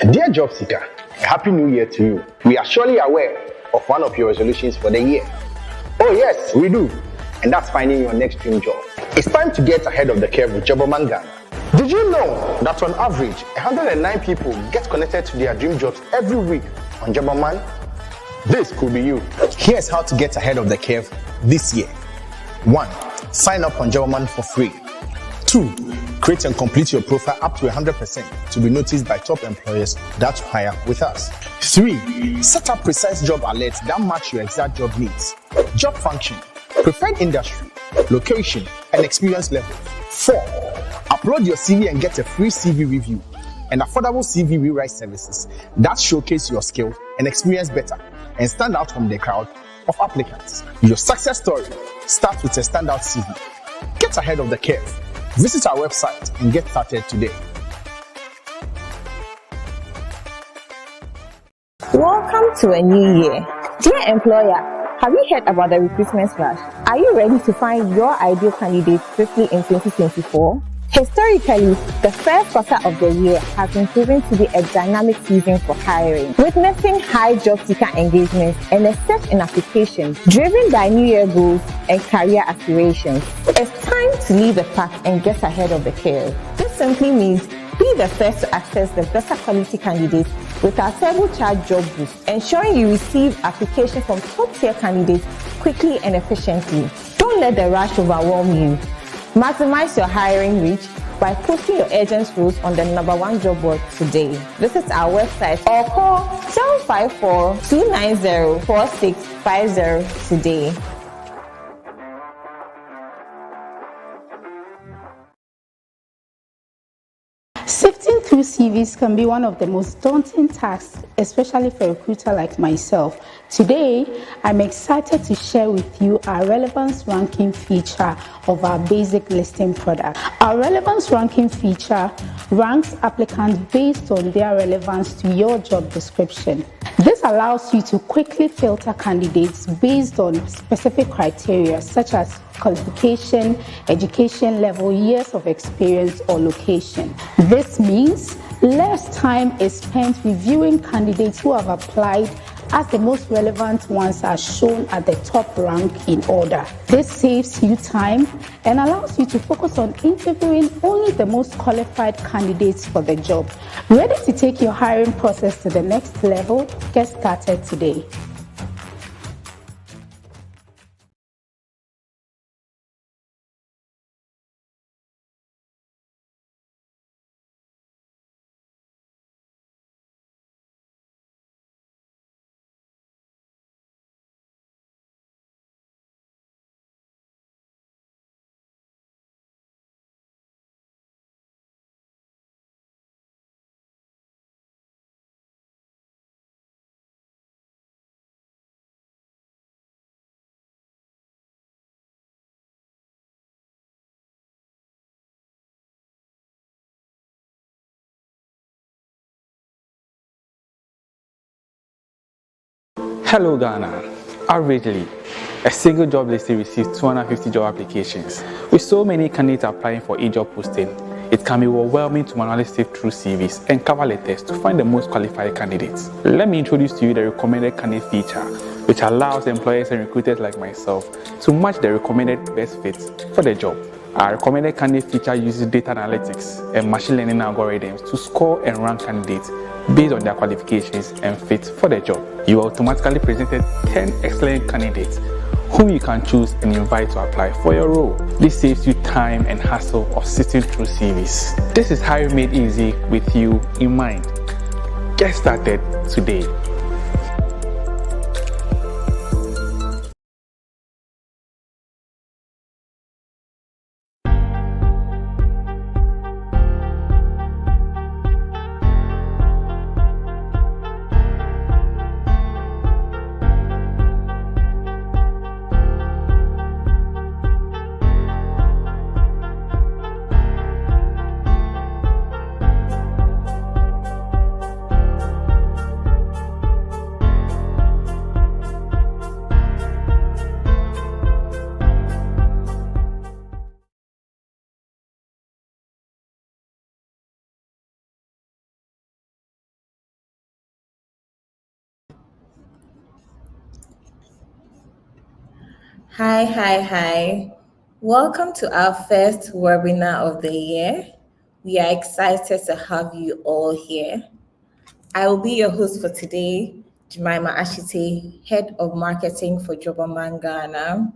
Dear job seeker, a happy new year to you. We are surely aware of one of your resolutions for the year. Oh yes, we do. And that's finding your next dream job. It's time to get ahead of the curve with Jobberman Ghana. Did you know that on average, 109 people get connected to their dream jobs every week on Jobberman? This could be you. Here's how to get ahead of the curve this year. 1. Sign up on Jobberman for free. 2. Create and complete your profile up to 100% to be noticed by top employers that hire with us. 3. Set up precise job alerts that match your exact job needs. Job function, preferred industry, location, and experience level. 4. Upload your CV and get a free CV review and affordable CV rewrite services that showcase your skills and experience better and stand out from the crowd of applicants. Your success story starts with a standout CV. Get ahead of the curve. Visit our website and get started today. Welcome to a new year. Dear employer, have you heard about the recruitment flash? Are you ready to find your ideal candidate swiftly in 2024? Historically, the first quarter of the year has been proven to be a dynamic season for hiring, witnessing high job seeker engagement and a surge in applications driven by New Year goals and career aspirations. It's time to lead the pack and get ahead of the curve. This simply means be the first to access the better quality candidates with our turbocharged job boost, ensuring you receive applications from top-tier candidates quickly and efficiently. Don't let the rush overwhelm you. Maximize your hiring reach by posting your urgent roles on the #1 job board today. Visit our website or call 754-290-4650 today. Sifting through CVs can be one of the most daunting tasks, especially for a recruiter like myself. Today, I'm excited to share with you our relevance ranking feature of our basic listing product. Our relevance ranking feature ranks applicants based on their relevance to your job description. This allows you to quickly filter candidates based on specific criteria such as qualification, education level, years of experience, or location. This means less time is spent reviewing candidates who have applied, as the most relevant ones are shown at the top rank in order. This saves you time and allows you to focus on interviewing only the most qualified candidates for the job. Ready to take your hiring process to the next level? Get started today. Hello Ghana. Averagely, a single job listing receives 250 job applications. With so many candidates applying for each job posting, it can be overwhelming to manually sift through CVs and cover letters to find the most qualified candidates. Let me introduce to you the recommended candidate feature, which allows employers and recruiters like myself to match the recommended best fit for the job. Our recommended candidate feature uses data analytics and machine learning algorithms to score and rank candidates based on their qualifications and fit for the job. You are automatically presented 10 excellent candidates whom you can choose and invite to apply for your role. This saves you time and hassle of sifting through CVs. This is hiring made easy with you in mind. Get started today. Hi. Welcome to our first webinar of the year. We are excited to have you all here. I will be your host for today, Jemima Ashite, Head of Marketing for Jobaman Ghana.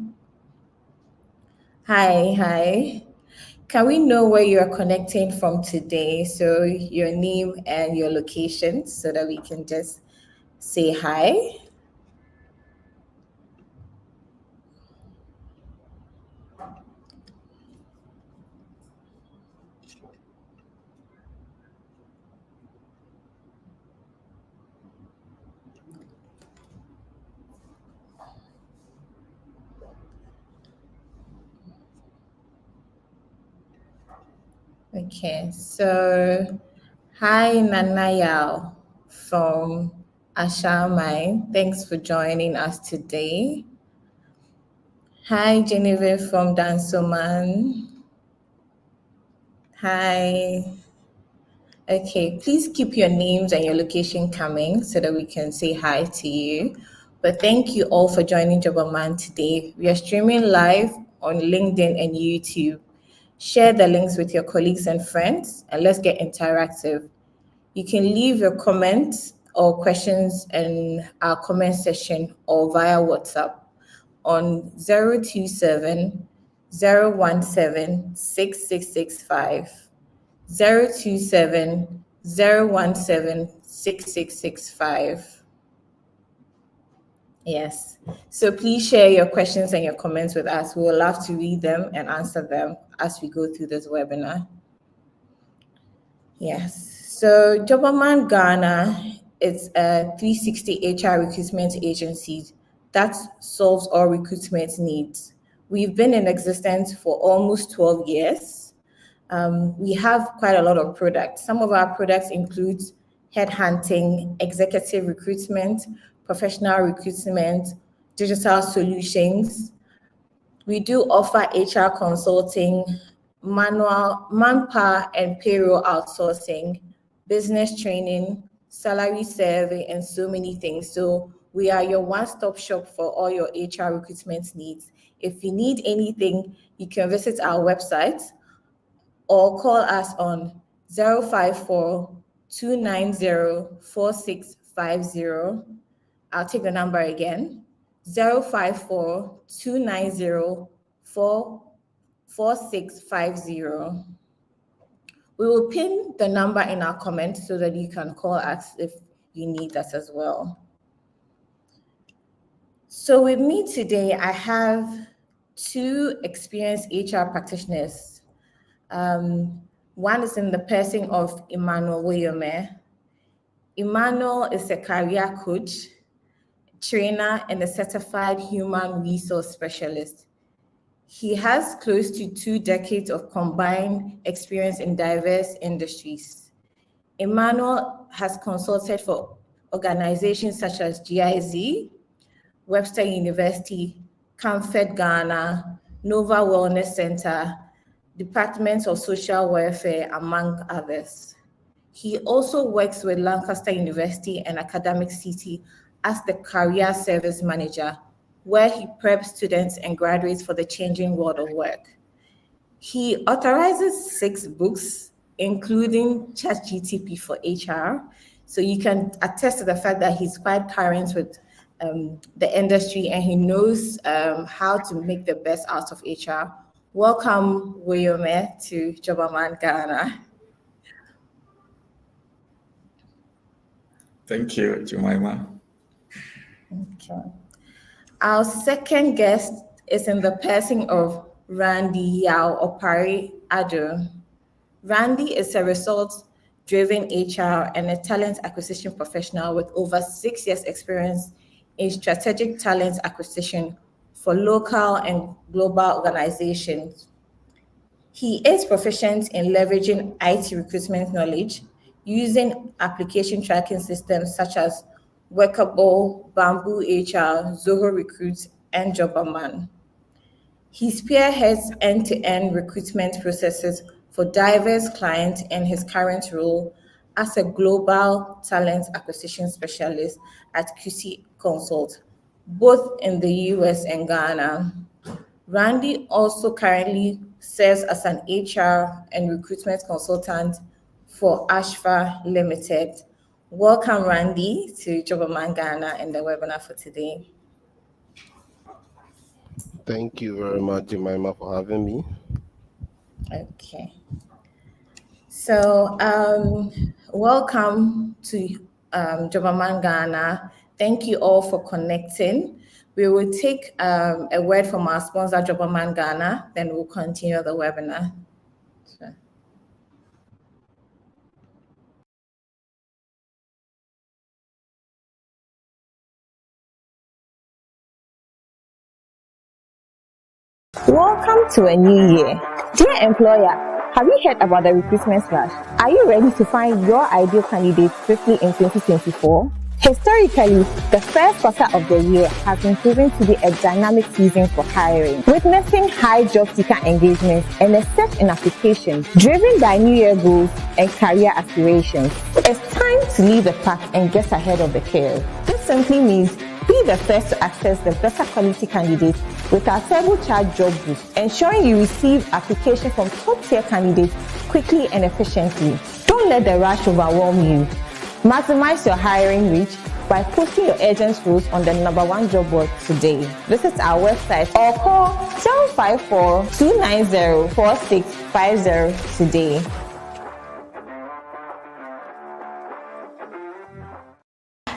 Hi. Can we know where you are connecting from today? So your name and your location so that we can just say hi. Okay, so hi Nanayao from Ashamai. Thanks for joining us today. Hi Genevieve from Dansoman. Hi. Okay, please keep your names and your location coming so that we can say hi to you. But thank you all for joining Jobaman today. We are streaming live on LinkedIn and YouTube. Share the links with your colleagues and friends, and let's get interactive. You can leave your comments or questions in our comment section or via WhatsApp on 027 017 6665. 027 017 6665. Yes. So please share your questions and your comments with us. We will love to read them and answer them as we go through this webinar. Yes. So Jobaman Ghana is a 360 HR recruitment agency that solves all recruitment needs. We've been in existence for almost 12 years. We have quite a lot of products. Some of our products include headhunting, executive recruitment, professional recruitment, digital solutions. We do offer HR consulting, manpower and payroll outsourcing, business training, salary survey, and so many things. So we are your one-stop shop for all your HR recruitment needs. If you need anything, you can visit our website or call us on 054 290 4650. I'll take the number again, 054 290 4650. We will pin the number in our comments so that you can call us if you need us as well. So with me today, I have two experienced HR practitioners. One is in the person of Emmanuel Williame. Emmanuel is a career coach, trainer, and a certified human resource specialist. He has close to 2 decades of combined experience in diverse industries. Emmanuel has consulted for organizations such as GIZ, Webster University, Comfort Ghana, Nova Wellness Center, Department of Social Welfare, among others. He also works with Lancaster University and Academic City as the Career Service Manager, where he preps students and graduates for the changing world of work. He authorizes 6 books, including ChatGTP for HR. So you can attest to the fact that he's quite current with the industry and he knows how to make the best out of HR. Welcome, Williame, to Jobaman Ghana. Thank you, Jemima. Okay. Our second guest is in the person of Randy Yao Opari Ado. Randy is a results-driven HR and a talent acquisition professional with over 6 years experience in strategic talent acquisition for local and global organizations. He is proficient in leveraging IT recruitment knowledge using application tracking systems such as Workable, Bamboo HR, Zoho Recruit, and Jobaman. He spearheads end-to-end recruitment processes for diverse clients in his current role as a global talent acquisition specialist at QC Consult, both in the US and Ghana. Randy also currently serves as an HR and recruitment consultant for Ashfa Limited. Welcome, Randy, to Jobberman Ghana and the webinar for today. Thank you very much, Jemima, for having me. Okay. So, welcome to Jobberman Ghana. Thank you all for connecting. We will take a word from our sponsor, Jobberman Ghana, then we'll continue the webinar. Sure. Welcome to a new year. Dear employer, have you heard about the recruitment slash? Are you ready to find your ideal candidate swiftly in 2024? Historically, the first quarter of the year has been proven to be a dynamic season for hiring, witnessing high job seeker engagement and a surge in applications driven by New Year goals and career aspirations. It's time to lead the pack and get ahead of the curve. This simply means be the first to access the better quality candidates with our turbocharged job boost, ensuring you receive applications from top-tier candidates quickly and efficiently. Don't let the rush overwhelm you. Maximize your hiring reach by posting your urgent roles on the #1 job board today. Visit our website or call 054-290-4650 today.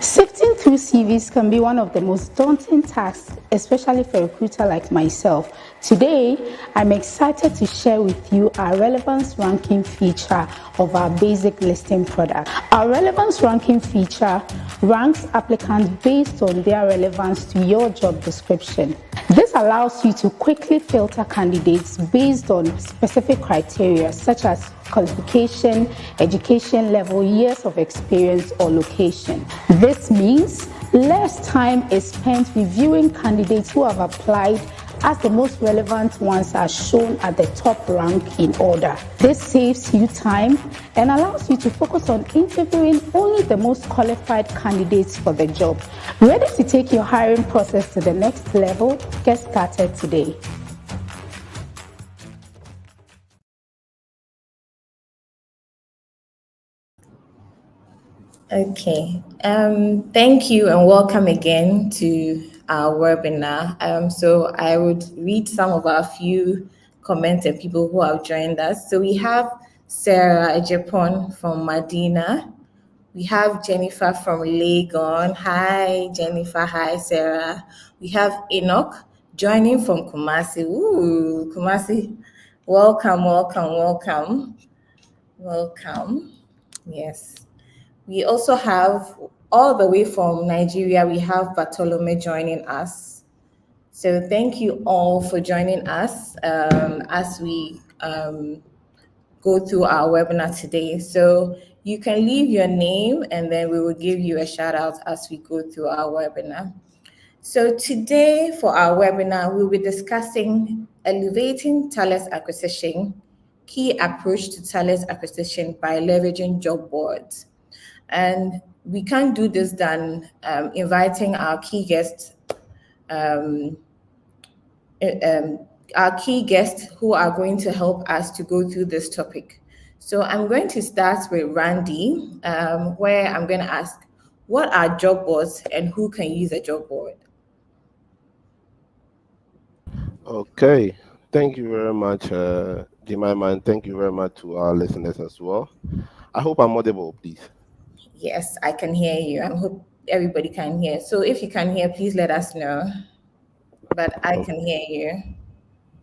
Sifting through CVs can be one of the most daunting tasks, especially for a recruiter like myself. Today, I'm excited to share with you our relevance ranking feature of our basic listing product. Our relevance ranking feature ranks applicants based on their relevance to your job description. This allows you to quickly filter candidates based on specific criteria such as qualification, education level, years of experience, or location. This means less time is spent reviewing candidates who have applied, as the most relevant ones are shown at the top rank in order. This saves you time and allows you to focus on interviewing only the most qualified candidates for the job. Ready to take your hiring process to the next level? Get started today. Okay, thank you and welcome again to our webinar. So I would read some of our few comments and people who have joined us. So we have Sarah Ejepon from Medina. We have Jennifer from Legon. Hi, Jennifer. Hi, Sarah. We have Enoch joining from Kumasi. Ooh, Kumasi. Welcome, welcome, welcome. Welcome. Yes. We also have, all the way from Nigeria, we have Bartolome joining us. So thank you all for joining us as we go through our webinar today. So you can leave your name and then we will give you a shout out as we go through our webinar. So today for our webinar, we'll be discussing elevating talent acquisition, key approach to talent acquisition by leveraging job boards. And we can't do this than inviting our key guests, who are going to help us to go through this topic. So I'm going to start with Randy, where I'm going to ask, what are job boards and who can use a job board? Okay, thank you very much, Jemima, and thank you very much to our listeners as well. I hope I'm audible, please. Yes, I can hear you. I hope everybody can hear. So if you can hear, please let us know. But I can hear you.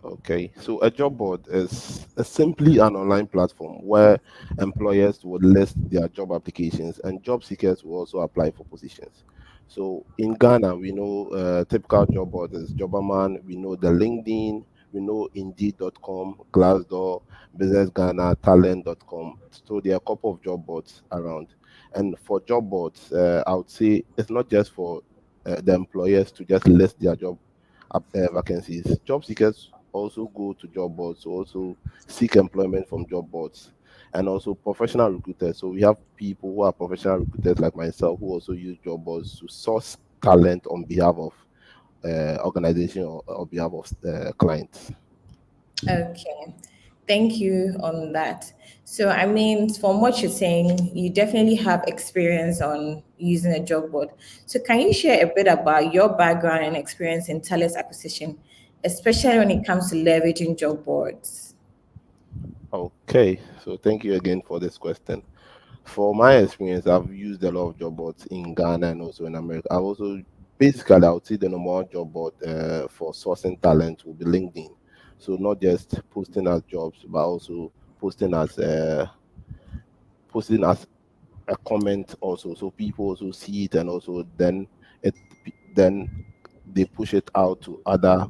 Okay, so a job board is simply an online platform where employers would list their job applications and job seekers will also apply for positions. So in Ghana, we know typical job board is Jobberman, we know the LinkedIn, we know Indeed.com, Glassdoor, Business Ghana, Talent.com. So there are a couple of job boards around. And for job boards, I would say it's not just for the employers to just list their job vacancies. Job seekers also go to job boards to also seek employment from job boards, and also professional recruiters. So we have people who are professional recruiters like myself who also use job boards to source talent on behalf of organization or on behalf of clients. Okay. Thank you on that. So, I mean, from what you're saying, you definitely have experience on using a job board. So, can you share a bit about your background and experience in talent acquisition, especially when it comes to leveraging job boards? Okay, so thank you again for this question. For my experience, I've used a lot of job boards in Ghana and also in America. I've also, basically, I would say the number one job board for sourcing talent will be LinkedIn. So not just posting as jobs, but also posting as posting as a comment also, so people also see it, and also it then they push it out to other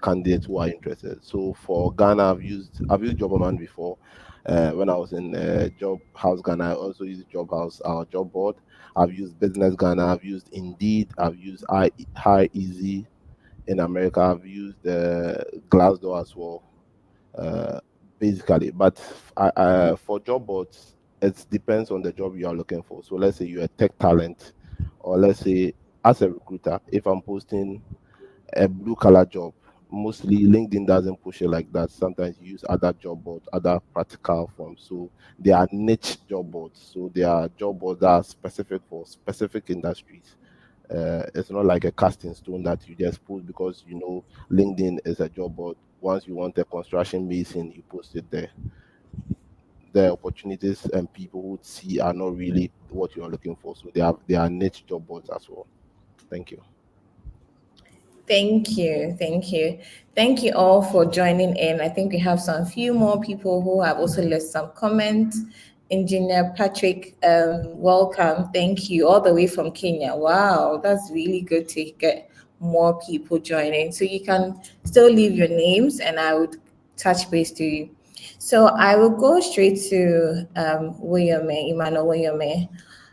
candidates who are interested. So for Ghana, I've used Jobberman before. When I was in Job House Ghana, I also used Job House, our job board. I've used Business Ghana. I've used Indeed. I've used High Easy in America. I've used Glassdoor as well. Basically, but for job boards, it depends on the job you are looking for. So let's say you're a tech talent, or let's say as a recruiter, if I'm posting a blue collar job, mostly LinkedIn doesn't push it like that. Sometimes you use other job boards, other practical forms. So they are niche job boards. So they are job boards that are specific for specific industries. It's not like a casting stone that you just post because you know LinkedIn is a job board. Once you want a construction mason, you post it there. The opportunities and people who see are not really what you are looking for. So they are niche job boards as well. Thank you. Thank you. Thank you. Thank you all for joining in. I think we have some few more people who have also left some comments. Engineer Patrick, welcome. Thank you. All the way from Kenya. Wow, that's really good to get more people joining. So you can still leave your names and I would touch base to you. So I will go straight to Emmanuel Williame.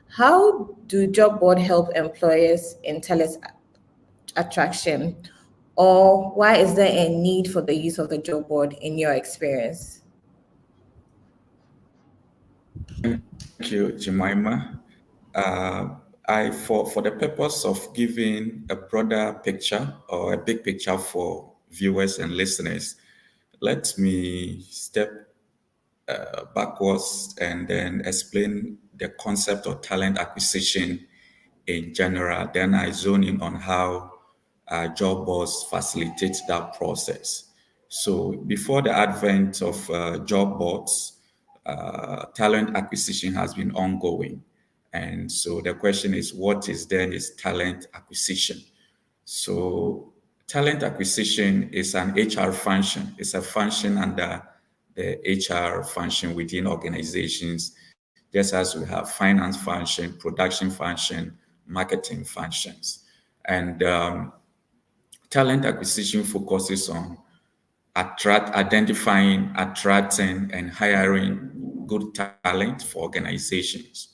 How do job board help employers in talent attraction, or why is there a need for the use of the job board in your experience? Thank you, Jemima. For the purpose of giving a broader picture or a big picture for viewers and listeners, let me step backwards and then explain the concept of talent acquisition in general. Then I zone in on how job boards facilitate that process. So before the advent of job boards, talent acquisition has been ongoing. And so the question is, what is then is talent acquisition? So talent acquisition is an HR function. It's a function under the HR function within organizations, just as we have finance function, production function, marketing functions. And talent acquisition focuses on identifying, attracting, and hiring good talent for organizations.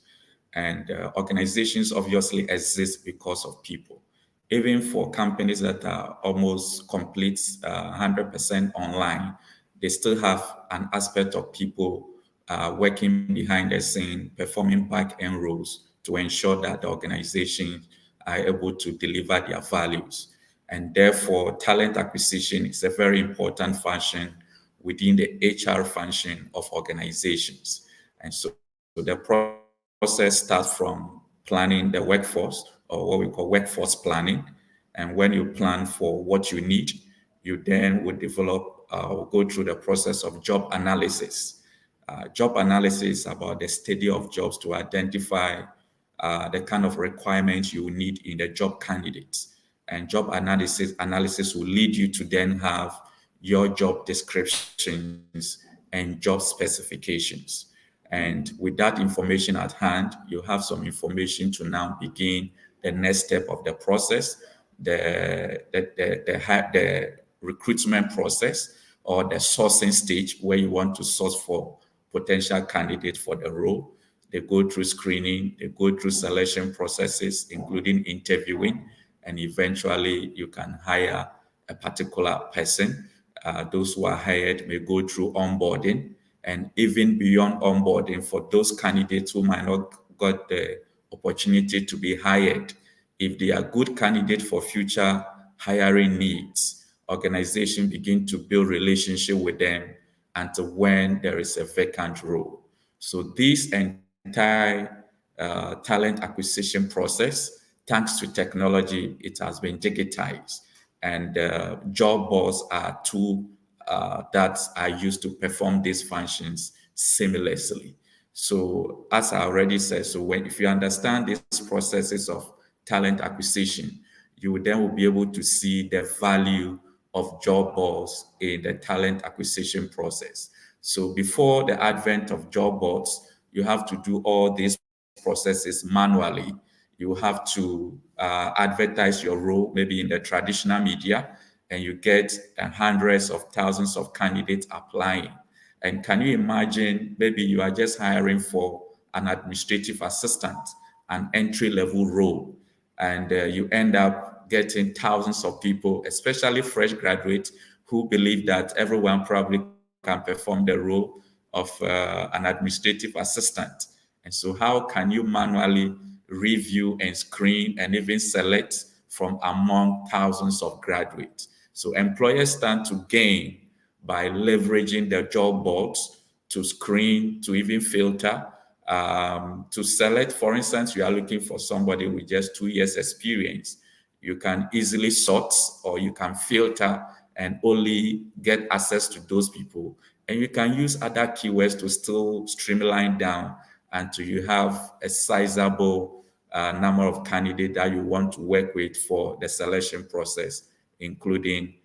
And organizations obviously exist because of people. Even for companies that are almost complete 100% online, they still have an aspect of people working behind the scene, performing back-end roles to ensure that the organizations are able to deliver their values. And therefore, talent acquisition is a very important function within the HR function of organizations. And so the process starts from planning the workforce, or what we call workforce planning. And when you plan for what you need, you then would develop, go through the process of job analysis. Job analysis is about the study of jobs to identify the kind of requirements you need in the job candidates. And job analysis will lead you to then have your job descriptions and job specifications. And with that information at hand, you have some information to now begin the next step of the process, the recruitment process, or the sourcing stage, where you want to source for potential candidates for the role. They go through screening, they go through selection processes, including interviewing, and eventually you can hire a particular person. Those who are hired may go through onboarding, and even beyond onboarding, for those candidates who might not got the opportunity to be hired, if they are good candidates for future hiring needs, organizations begin to build relationship with them until when there is a vacant role. So this entire talent acquisition process, thanks to technology, it has been digitized, and job boards are tools that are used to perform these functions seamlessly. So as I already said, so if you understand these processes of talent acquisition, you will then be able to see the value of job boards in the talent acquisition process. So before the advent of job boards, you have to do all these processes manually. You have to advertise your role, maybe in the traditional media, and you get hundreds of thousands of candidates applying. And can you imagine, maybe you are just hiring for an administrative assistant, an entry-level role, and you end up getting thousands of people, especially fresh graduates, who believe that everyone probably can perform the role of an administrative assistant. And so how can you manually review and screen and even select from among thousands of graduates? So employers stand to gain by leveraging their job boards to screen, to even filter, to select. For instance, you are looking for somebody with just 2 years experience. You can easily sort, or you can filter and only get access to those people. And you can use other keywords to still streamline down until you have a sizable number of candidates that you want to work with for the selection process, including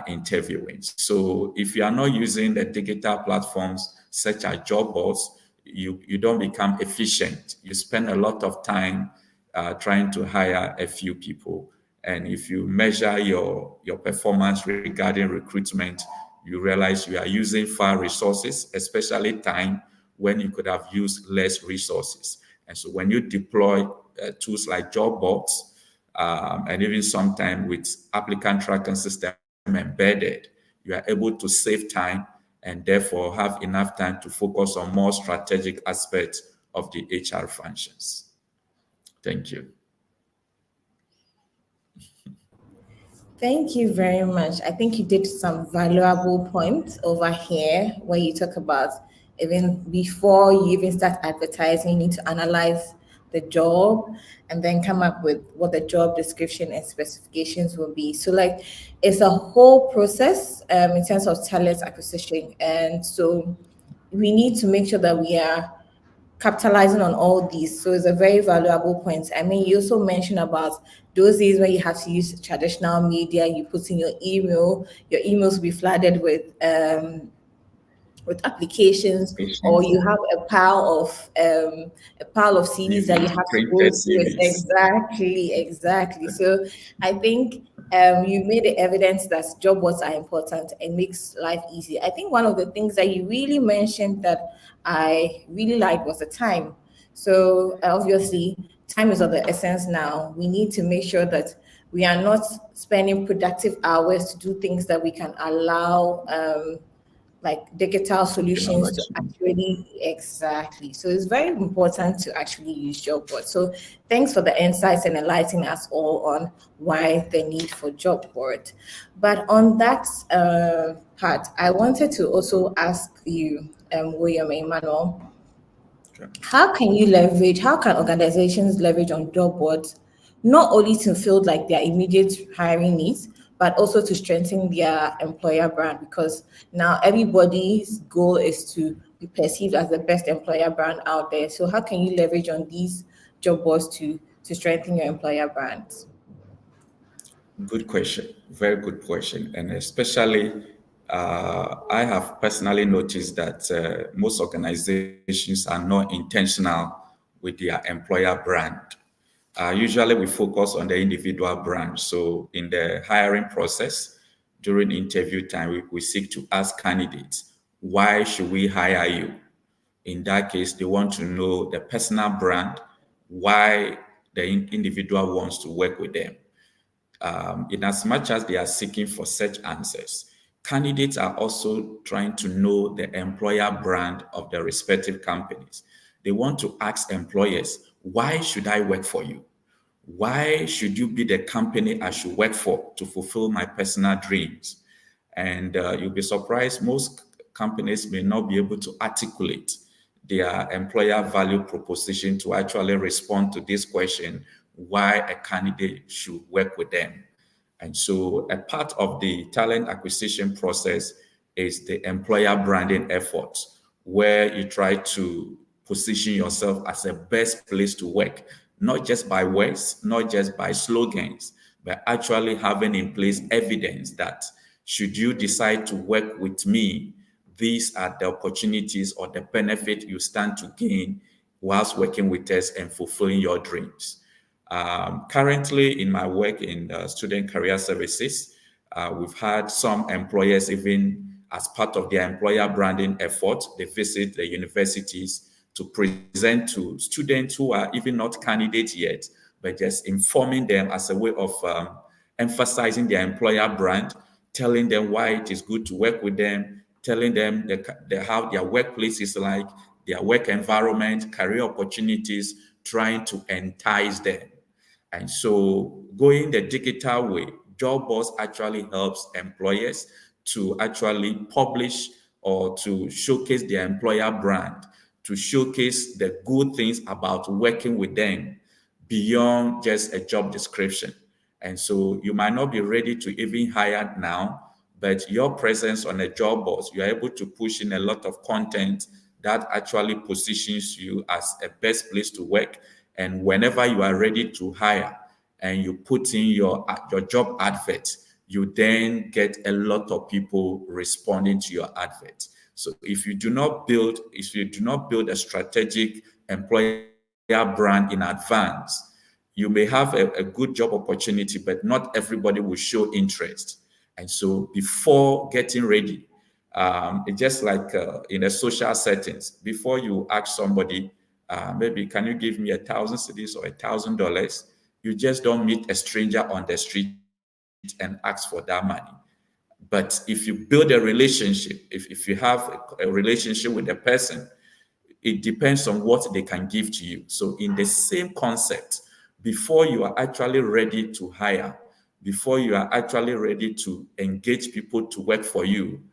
interviewing. So if you are not using the digital platforms such as job boards, you don't become efficient. You spend a lot of time trying to hire a few people. And if you measure your performance regarding recruitment, you realize you are using far resources, especially time, when you could have used less resources. And so when you deploy tools like job boards, and even sometimes with applicant tracking system embedded, you are able to save time and therefore have enough time to focus on more strategic aspects of the HR functions. Thank you. Thank you very much. I think you did some valuable points over here where you talk about even before you even start advertising, you need to analyze the job and then come up with what the job description and specifications will be. So like it's a whole process in terms of talent acquisition. And so we need to make sure that we are capitalizing on all these. So it's a very valuable point. I mean, you also mentioned about those days when you have to use traditional media, you put in your emails will be flooded with applications, or you have a pile of CVs that you have to go through. Exactly. So I think you made the evidence that job boards are important and makes life easy. I think one of the things that you really mentioned that I really liked was the time. So obviously, time is of the essence now. We need to make sure that we are not spending productive hours to do things that we can allow like digital solutions to actually, exactly. So it's very important to actually use job boards. So thanks for the insights and enlightening us all on why the need for job board. But on that part, I wanted to also ask you, William Emmanuel, how can organizations leverage on job boards, not only to fill like their immediate hiring needs, but also to strengthen their employer brand? Because now everybody's goal is to be perceived as the best employer brand out there. So how can you leverage on these job boards to strengthen your employer brand? Good question. Very good question. And especially, I have personally noticed that most organizations are not intentional with their employer brand. Usually we focus on the individual brand. So in the hiring process, during interview time, we seek to ask candidates, why should we hire you? In that case, they want to know the personal brand, why the individual wants to work with them. In as much as they are seeking for such answers, candidates are also trying to know the employer brand of their respective companies. They want to ask employers, why should I work for you? Why should you be the company I should work for to fulfill my personal dreams? And you'll be surprised, most companies may not be able to articulate their employer value proposition to actually respond to this question, why a candidate should work with them. And so a part of the talent acquisition process is the employer branding effort, where you try to position yourself as the best place to work, not just by words, not just by slogans, but actually having in place evidence that should you decide to work with me, these are the opportunities or the benefit you stand to gain whilst working with us and fulfilling your dreams. Currently, in my work in student career services, we've had some employers, even as part of their employer branding effort, they visit the universities to present to students who are even not candidates yet, but just informing them as a way of emphasizing their employer brand, telling them why it is good to work with them, telling them how their workplace is like, their work environment, career opportunities, trying to entice them. And so going the digital way, job boards actually helps employers to actually publish or to showcase their employer brand, to showcase the good things about working with them beyond just a job description. And so you might not be ready to even hire now, but your presence on a job board, you are able to push in a lot of content that actually positions you as a best place to work. And whenever you are ready to hire and you put in your job advert, you then get a lot of people responding to your advert. So if you do not build a strategic employer brand in advance, you may have a good job opportunity, but not everybody will show interest. And so before getting ready, it's just like in a social settings, before you ask somebody, maybe can you give me 1,000 cedis or $1,000? You just don't meet a stranger on the street and ask for that money. But if you build a relationship, if you have a relationship with a person, it depends on what they can give to you. So in the same concept, before you are actually ready to hire, before you are actually ready to engage people to work for you,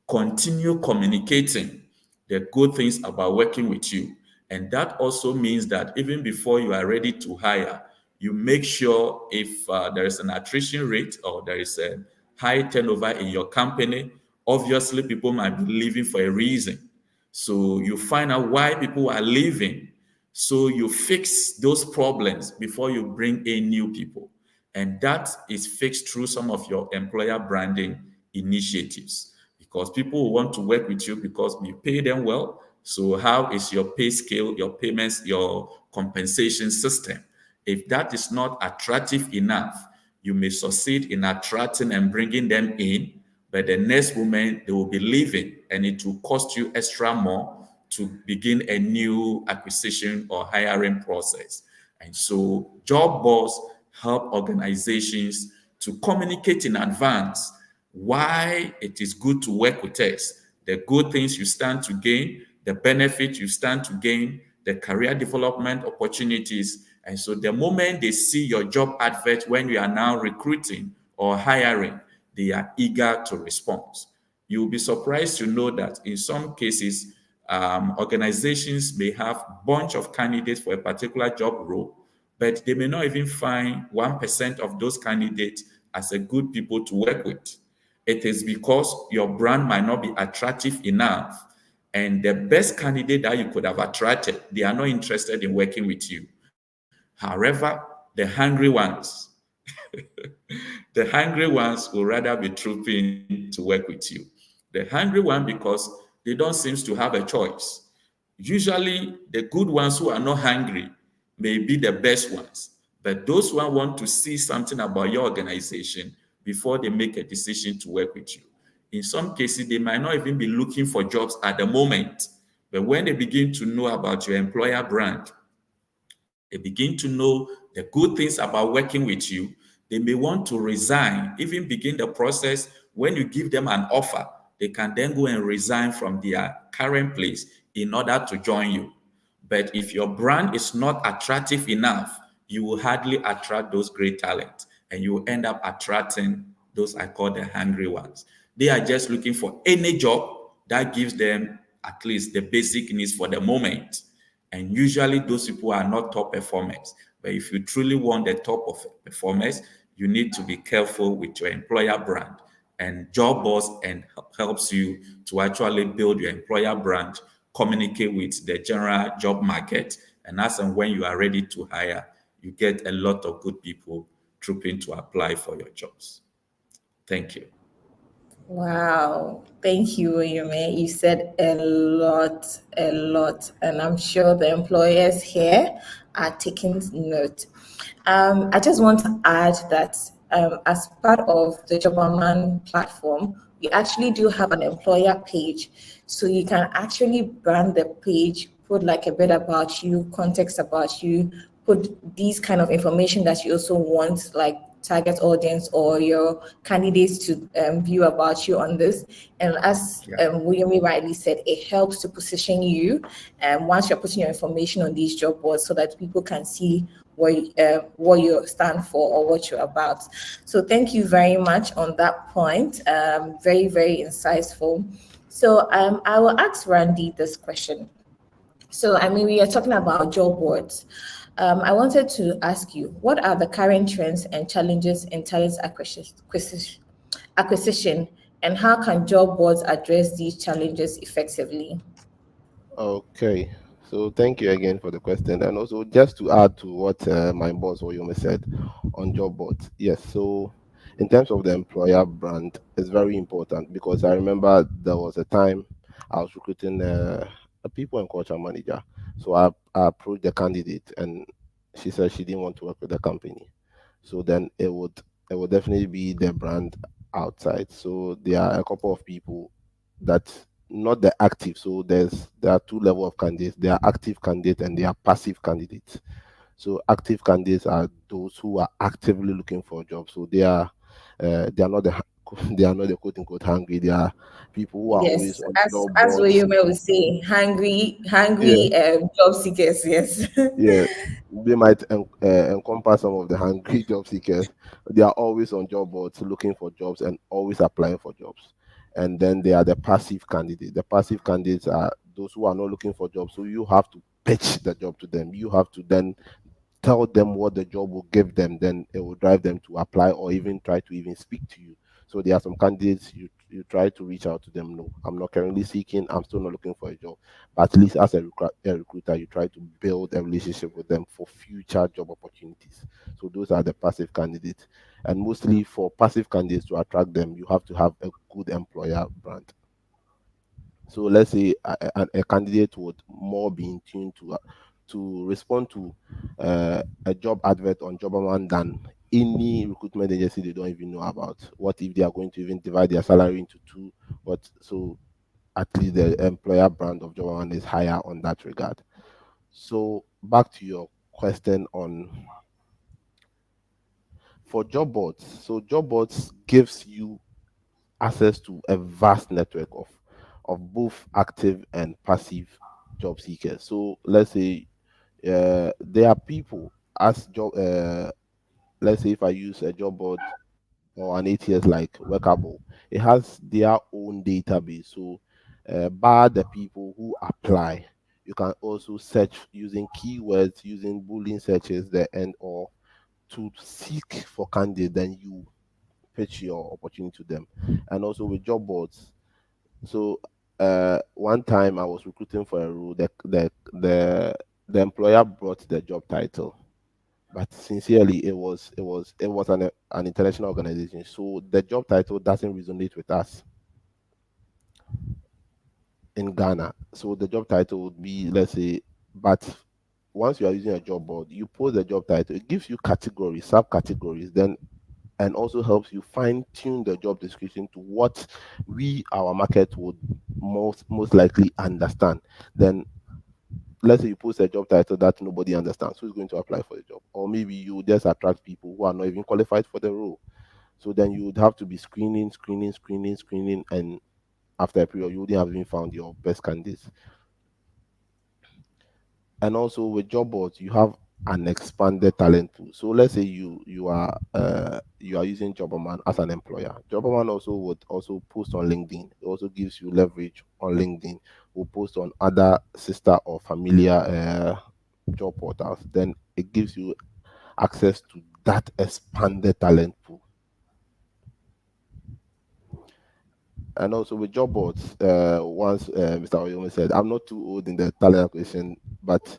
continue communicating the good things about working with you. And that also means that even before you are ready to hire, you make sure if there is an attrition rate or there is a high turnover in your company, obviously people might be leaving for a reason. So you find out why people are leaving. So you fix those problems before you bring in new people. And that is fixed through some of your employer branding initiatives, because people will want to work with you because you pay them well. So how is your pay scale, your payments, your compensation system? If that is not attractive enough, you may succeed in attracting and bringing them in, but the next moment they will be leaving and it will cost you extra more to begin a new acquisition or hiring process. And so job boards help organizations to communicate in advance why it is good to work with us, the good things you stand to gain, the benefit you stand to gain, the career development opportunities. And so the moment they see your job advert when you are now recruiting or hiring, they are eager to respond. You'll be surprised to know that in some cases, organizations may have a bunch of candidates for a particular job role, but they may not even find 1% of those candidates as a good people to work with. It is because your brand might not be attractive enough, and the best candidate that you could have attracted, they are not interested in working with you. However, the hungry ones, the hungry ones will rather be trooping to work with you. The hungry one, because they don't seem to have a choice. Usually, the good ones who are not hungry may be the best ones, but those who want to see something about your organization before they make a decision to work with you. In some cases, they might not even be looking for jobs at the moment, but when they begin to know about your employer brand, they begin to know the good things about working with you, they may want to resign, even begin the process. When you give them an offer, they can then go and resign from their current place in order to join you. But if your brand is not attractive enough, you will hardly attract those great talents, and you will end up attracting those I call the hungry ones. They are just looking for any job that gives them at least the basic needs for the moment. And usually those people are not top performers. But if you truly want the top of performers, you need to be careful with your employer brand. And job boss and helps you to actually build your employer brand, communicate with the general job market, and as and when you are ready to hire, you get a lot of good people trooping to apply for your jobs. Thank you. Wow, thank you, Oyeme. You said a lot, and I'm sure the employers here are taking note. I just want to add that as part of the Jobaman platform, we actually do have an employer page, so you can actually brand the page, put like a bit about you, context about you, put these kind of information that you also want, like target audience or your candidates to view about you on this. And as William rightly said, it helps to position you once you're putting your information on these job boards so that people can see what you stand for or what you're about. So thank you very much on that point. Very, very insightful. So I will ask Randy this question. So, I mean, we are talking about job boards. I wanted to ask you, what are the current trends and challenges in talent acquisition, and how can job boards address these challenges effectively? Okay. So thank you again for the question. And also just to add to what my boss Oyome said on job boards. Yes. So in terms of the employer brand, it's very important because I remember there was a time I was recruiting a people and culture manager. So I approached the candidate and she said she didn't want to work with the company. So then it would definitely be their brand outside. So there are a couple of people that not the active. So there are two level of candidates. There are active candidates and there are passive candidates. So active candidates are those who are actively looking for a job. So they are not the they are not the quote unquote hungry. They are people who are always Yes, on as job as boards. William would say, hungry, Yeah, job seekers. Yes. yeah. They might encompass some of the hungry job seekers. They are always on job boards looking for jobs and always applying for jobs. And then they are the passive candidates. The passive candidates are those who are not looking for jobs. So you have to pitch the job to them. You have to then tell them what the job will give them, then it will drive them to apply or even try to even speak to you. So there are some candidates you try to reach out to them. No, I'm not currently seeking, I'm still not looking for a job. But at least as a recruiter, you try to build a relationship with them for future job opportunities. So those are the passive candidates. And mostly for passive candidates to attract them, you have to have a good employer brand. So let's say a candidate would more be in tune to respond to a job advert on Jobaman than any recruitment agency they don't even know about. What if they are going to even divide their salary into two? But so at least the employer brand of Jobaman is higher on that regard. So back to your question on for job boards. So job boards gives you access to a vast network of both active and passive job seekers. So let's say there are people as job. Let's say if I use a job board or an ATS like Workable, it has their own database. So bar the people who apply, you can also search using keywords, using Boolean searches, the end or to seek for candidates. Then you pitch your opportunity to them, and also with job boards. So one time I was recruiting for a role. The employer brought the job title, but sincerely, it was an international organization. So the job title doesn't resonate with us in Ghana. So the job title would be, let's say, but once you are using a job board, you post the job title. It gives you categories, subcategories, then and also helps you fine tune the job description to what our market would most likely understand. Then let's say you post a job title that nobody understands, who's going to apply for the job? Or maybe you just attract people who are not even qualified for the role. So then you would have to be screening, and after a period, you wouldn't have even found your best candidates. And also with job boards, you have an expanded talent pool. So let's say you are using Jobberman as an employer. Jobberman also would also post on LinkedIn. It also gives you leverage on LinkedIn. Will post on other sister or familiar job portals. Then it gives you access to that expanded talent pool. And also with job boards, once Mr. Oyomi said, I'm not too old in the talent acquisition, but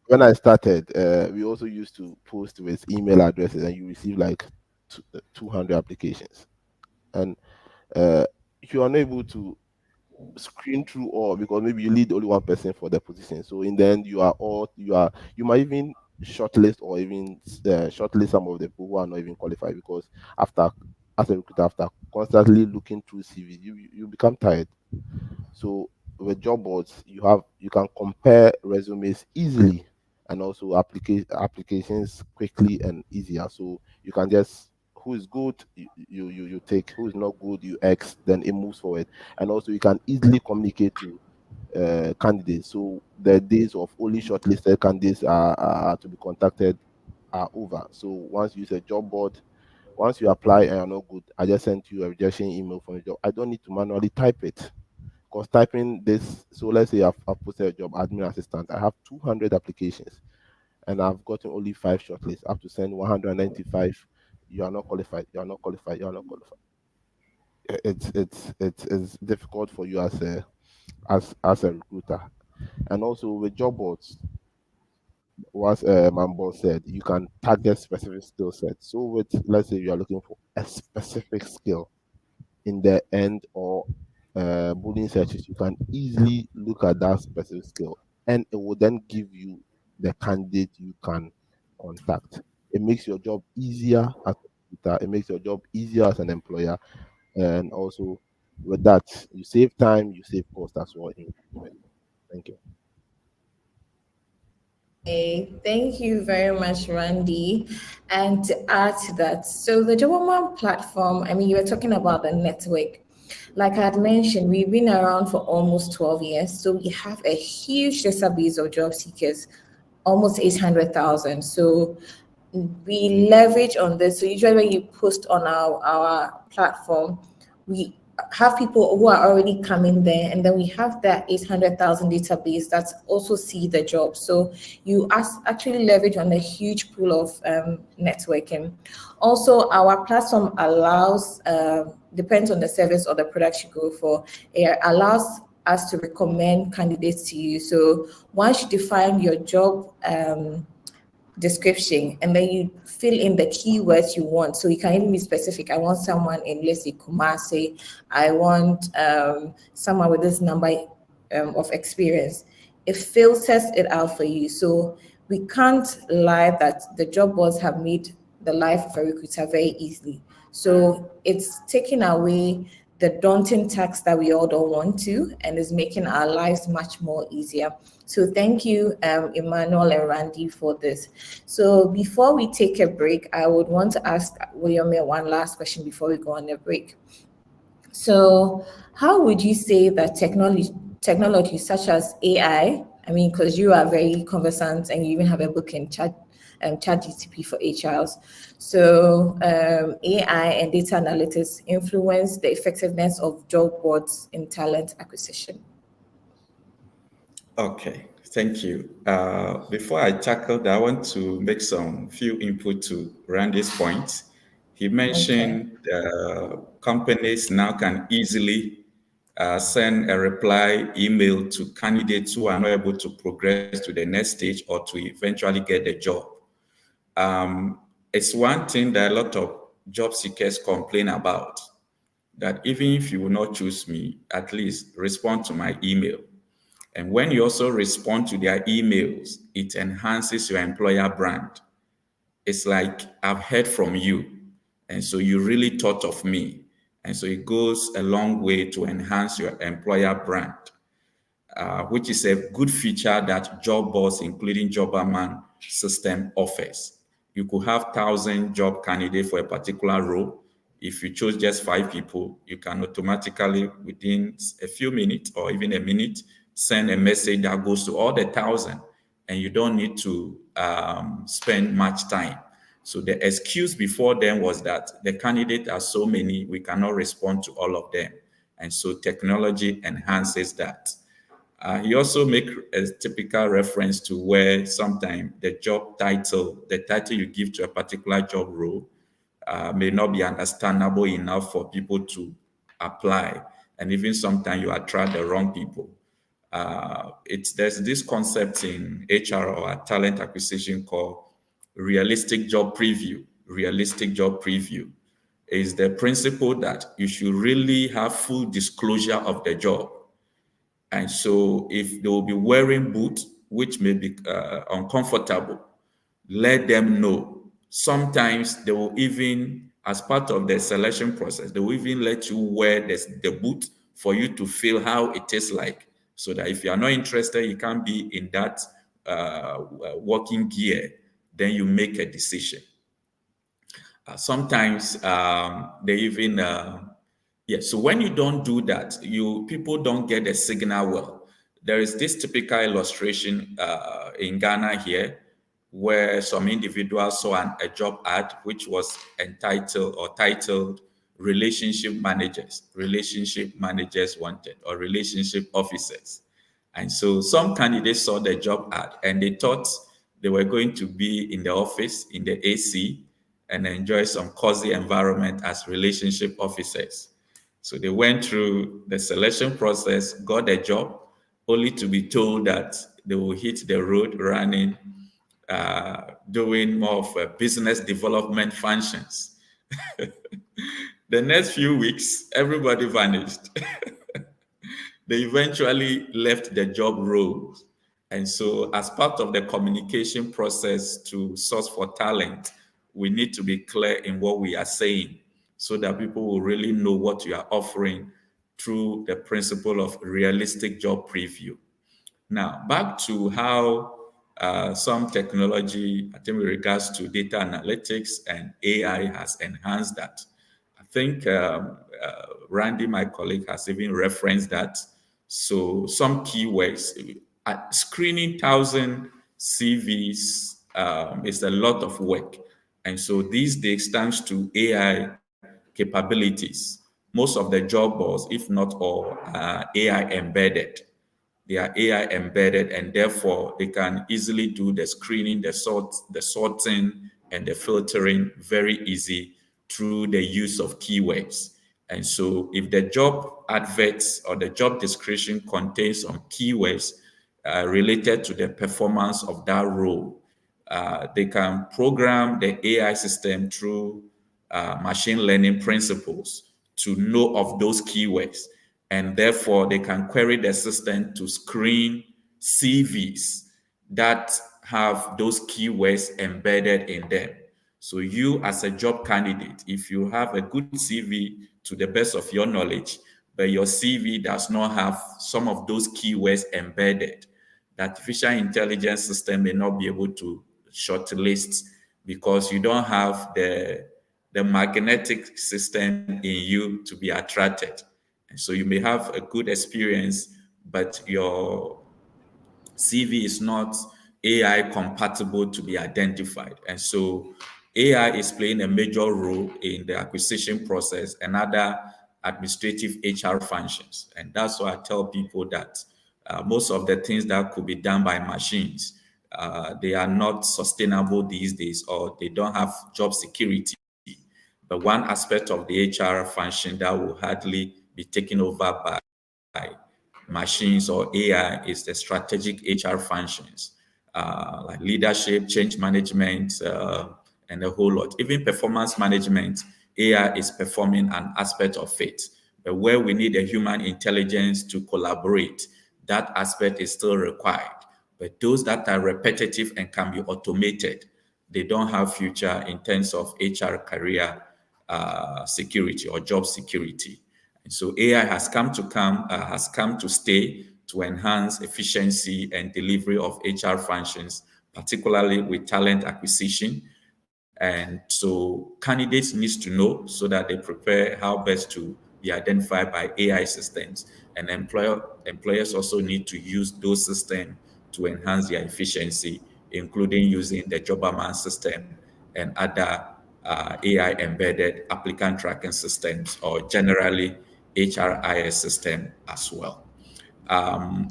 when I started, we also used to post with email addresses, and you receive like 200 applications. And you are not able to screen through all because maybe you lead only one person for the position. So in the end, you might even shortlist or even shortlist some of the people who are not even qualified, because as a recruiter, after constantly looking through CVs, you become tired. So with job boards, you can compare resumes easily, and also applications quickly and easier. So you can just, who is good, you take, who is not good, you X, then it moves forward. And also you can easily communicate to candidates. So the days of only shortlisted candidates are to be contacted are over. So once you use a job board, once you apply and you're not good, I just sent you a rejection email from the job. I don't need to manually type it. Because typing this, so let's say I've posted a job, admin assistant, I have 200 applications and I've gotten only 5 shortlists. I have to send 195. You are not qualified. You are not qualified. You are not qualified. It's difficult for you as a recruiter. And also with job boards, what my boss said, you can target specific skill sets. So with, let's say you are looking for a specific skill in the end or Boolean searches, you can easily look at that specific skill, and it will then give you the candidate you can contact. It makes your job easier as a recruiter, it makes your job easier as an employer, and also with that, you save time, you save cost as well. Thank you. Okay, thank you very much, Randy. And to add to that, so the Jobberman platform, I mean, you were talking about the network. Like I had mentioned, we've been around for almost 12 years. So we have a huge database of job seekers, almost 800,000. So we leverage on this. So usually when you post on our platform, we have people who are already coming there, and then we have that 800,000 database that also see the job. So you actually leverage on a huge pool of networking. Also, our platform allows, depends on the service or the product you go for, it allows us to recommend candidates to you. So once you define your job description, and then you fill in the keywords you want. So you can even be specific. I want someone in, let's say, Kumasi. I want someone with this number of experience. It filters it out for you. So we can't lie that the job boards have made the life of a recruiter very easily. So it's taking away the daunting task that we all don't want to, and is making our lives much more easier. So thank you, Emmanuel and Randy, for this. So before we take a break, I would want to ask William one last question before we go on a break. So how would you say that technology such as AI, I mean, because you are very conversant and you even have a book in ChatGPT for HRs. So AI and data analytics influence the effectiveness of job boards in talent acquisition. Okay, thank you. Before I tackle that, I want to make some few input to Randy's point. He mentioned companies now can easily send a reply email to candidates who are not able to progress to the next stage or to eventually get the job. It's one thing that a lot of job seekers complain about, that even if you will not choose me, at least respond to my email. And when you also respond to their emails, it enhances your employer brand. It's like, I've heard from you, and so you really thought of me. And so it goes a long way to enhance your employer brand, which is a good feature that job boards, including Jobberman system, offers. You could have 1,000 job candidates for a particular role. If you chose just 5 people, you can automatically, within a few minutes or even a minute, send a message that goes to all the 1,000 and you don't need to spend much time. So the excuse before then was that the candidates are so many, we cannot respond to all of them. And so technology enhances that. He also make a typical reference to where sometimes the title you give to a particular job role may not be understandable enough for people to apply. And even sometimes you attract the wrong people. There's this concept in HR or talent acquisition called realistic job preview. Realistic job preview is the principle that you should really have full disclosure of the job. And so if they will be wearing boots, which may be uncomfortable, let them know. Sometimes they will even, as part of the selection process, they will even let you wear the boot for you to feel how it tastes like. So that if you are not interested, you can't be in that working gear, then you make a decision. Sometimes they even, so when you don't do that, people don't get the signal well. There is this typical illustration in Ghana here, where some individuals saw a job ad which was titled relationship managers wanted, or relationship officers. And so some candidates saw the job ad and they thought they were going to be in the office in the AC and enjoy some cozy environment as relationship officers. So they went through the selection process, got a job, only to be told that they will hit the road running, doing more of business development functions. The next few weeks, everybody vanished. They eventually left the job role. And so as part of the communication process to source for talent, we need to be clear in what we are saying so that people will really know what you are offering through the principle of realistic job preview. Now, back to how some technology, I think with regards to data analytics and AI, has enhanced that. I think Randy, my colleague, has even referenced that. So some keywords, screening 1,000 CVs is a lot of work. And so these days, thanks to AI capabilities, most of the job boards, if not all, are AI embedded. They are AI embedded, and therefore they can easily do the screening, the sorting, and the filtering very easy through the use of keywords. And so if the job adverts or the job description contains some keywords related to the performance of that role, they can program the AI system through machine learning principles to know of those keywords. And therefore, they can query the system to screen CVs that have those keywords embedded in them. So you, as a job candidate, if you have a good CV to the best of your knowledge, but your CV does not have some of those keywords embedded, the artificial intelligence system may not be able to shortlist because you don't have the magnetic system in you to be attracted. And so you may have a good experience, but your CV is not AI compatible to be identified. And so AI is playing a major role in the acquisition process and other administrative HR functions. And that's why I tell people that most of the things that could be done by machines, they are not sustainable these days, or they don't have job security. But one aspect of the HR function that will hardly be taken over by machines or AI is the strategic HR functions, like leadership, change management, and a whole lot. Even performance management, AI is performing an aspect of it. But where we need a human intelligence to collaborate, that aspect is still required. But those that are repetitive and can be automated, they don't have future in terms of HR career security or job security. And so AI has come to stay to enhance efficiency and delivery of HR functions, particularly with talent acquisition. And so candidates need to know so that they prepare how best to be identified by AI systems. And employers also need to use those systems to enhance their efficiency, including using the Jobberman system and other AI embedded applicant tracking systems, or generally HRIS system as well.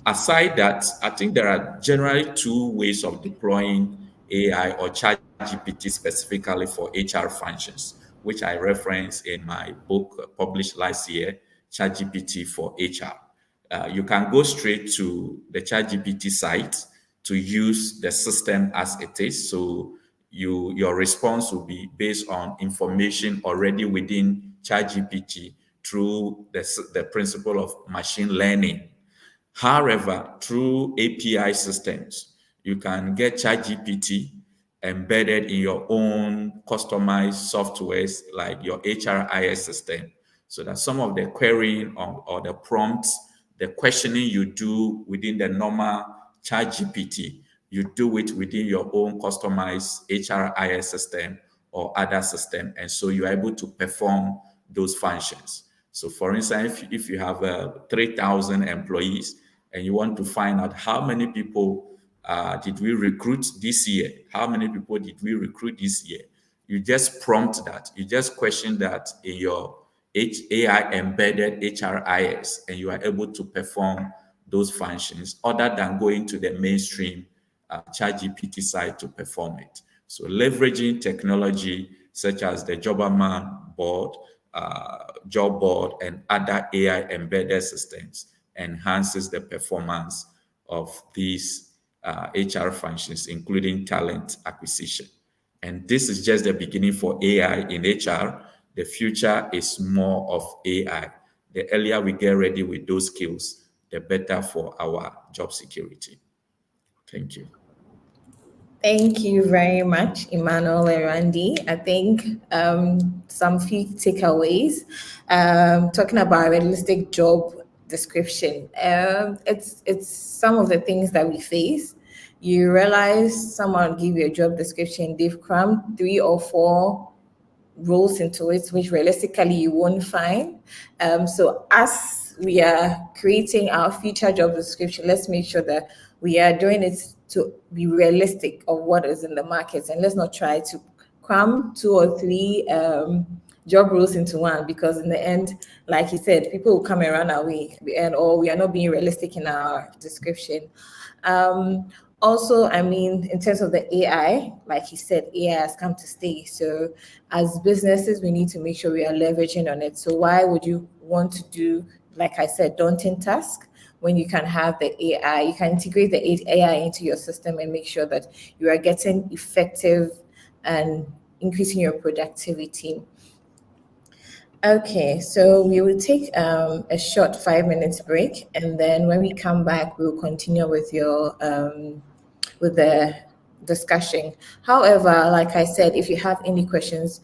Aside that, I think there are generally two ways of deploying AI or ChatGPT specifically for HR functions, which I referenced in my book published last year, ChatGPT for HR. You can go straight to the ChatGPT site to use the system as it is. So your response will be based on information already within ChatGPT through the principle of machine learning. However, through API systems, you can get ChatGPT embedded in your own customized softwares like your HRIS system, so that some of the querying or the prompts, the questioning you do within the normal ChatGPT, you do it within your own customized HRIS system or other system, and so you're able to perform those functions. So for instance, if you have 3,000 employees and you want to find out how many people did we recruit this year, how many people did we recruit this year, you just prompt that, you just question that in your AI embedded HRIS, and you are able to perform those functions other than going to the mainstream ChatGPT site to perform it. So leveraging technology such as the Jobberman board, job board, and other AI embedded systems enhances the performance of these HR functions, including talent acquisition. And this is just the beginning for AI in HR. The future is more of AI. The earlier we get ready with those skills, the better for our job security. Thank you. Thank you very much, Emmanuel and Randy. I think some few takeaways. Talking about a realistic job description. It's some of the things that we face. You realize someone give you a job description, they've crammed 3 or 4 roles into it, which realistically you won't find. So as we are creating our future job description, let's make sure that we are doing it to be realistic of what is in the market, and let's not try to cram 2 or 3 job roles into one, because in the end, like you said, people will come and run away, or we are not being realistic in our description. Also, I mean, in terms of the AI, like he said, AI has come to stay. So as businesses, we need to make sure we are leveraging on it. So why would you want to do, like I said, daunting task when you can have the AI? You can integrate the AI into your system and make sure that you are getting effective and increasing your productivity. Okay, so we will take a short 5 minutes break, and then when we come back, we'll continue with your with the discussion. However, like I said, if you have any questions,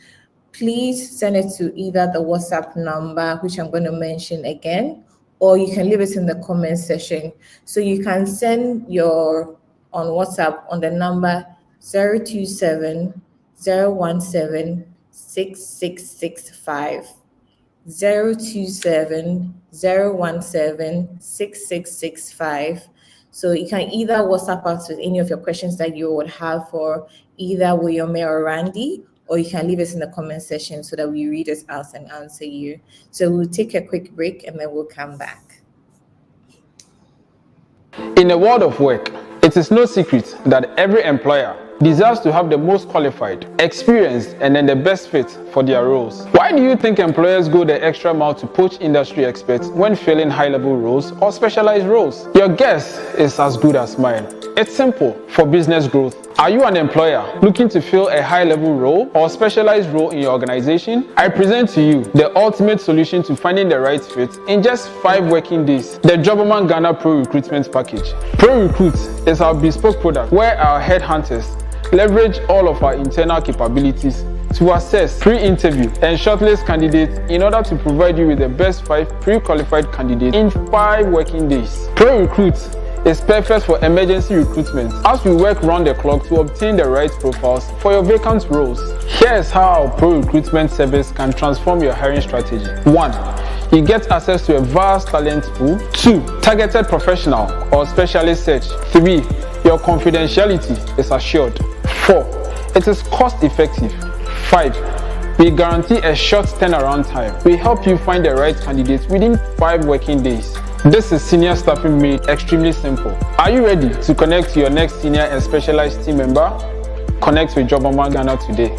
please send it to either the WhatsApp number, which I'm going to mention again, or you can leave it in the comment section. So you can send on WhatsApp on the number 027 017 6665. 027 017 6665. So you can either WhatsApp us with any of your questions that you would have for either William or Randy, or you can leave us in the comment section so that we read it out and answer you. So we'll take a quick break and then we'll come back. In the world of work, it is no secret that every employer deserves to have the most qualified, experienced, and then the best fit for their roles. Why do you think employers go the extra mile to poach industry experts when filling high-level roles or specialized roles? Your guess is as good as mine. It's simple. For business growth. Are you an employer looking to fill a high-level role or specialized role in your organization? I present to you the ultimate solution to finding the right fit in just 5 working days. The Jobberman Ghana Pro Recruitment Package. Pro Recruit is our bespoke product where our headhunters leverage all of our internal capabilities to assess, pre-interview, and shortlist candidates in order to provide you with the best 5 pre-qualified candidates in 5 working days. Pro Recruit is perfect for emergency recruitment as we work round the clock to obtain the right profiles for your vacant roles. Here's how our Pro Recruitment service can transform your hiring strategy. 1. You get access to a vast talent pool. 2. Targeted professional or specialist search. 3. Your confidentiality is assured. 4. It is cost effective. 5. We guarantee a short turnaround time. We help you find the right candidate within 5 working days. This is senior staffing made extremely simple. Are you ready to connect to your next senior and specialized team member? Connect with Jobberman Ghana today.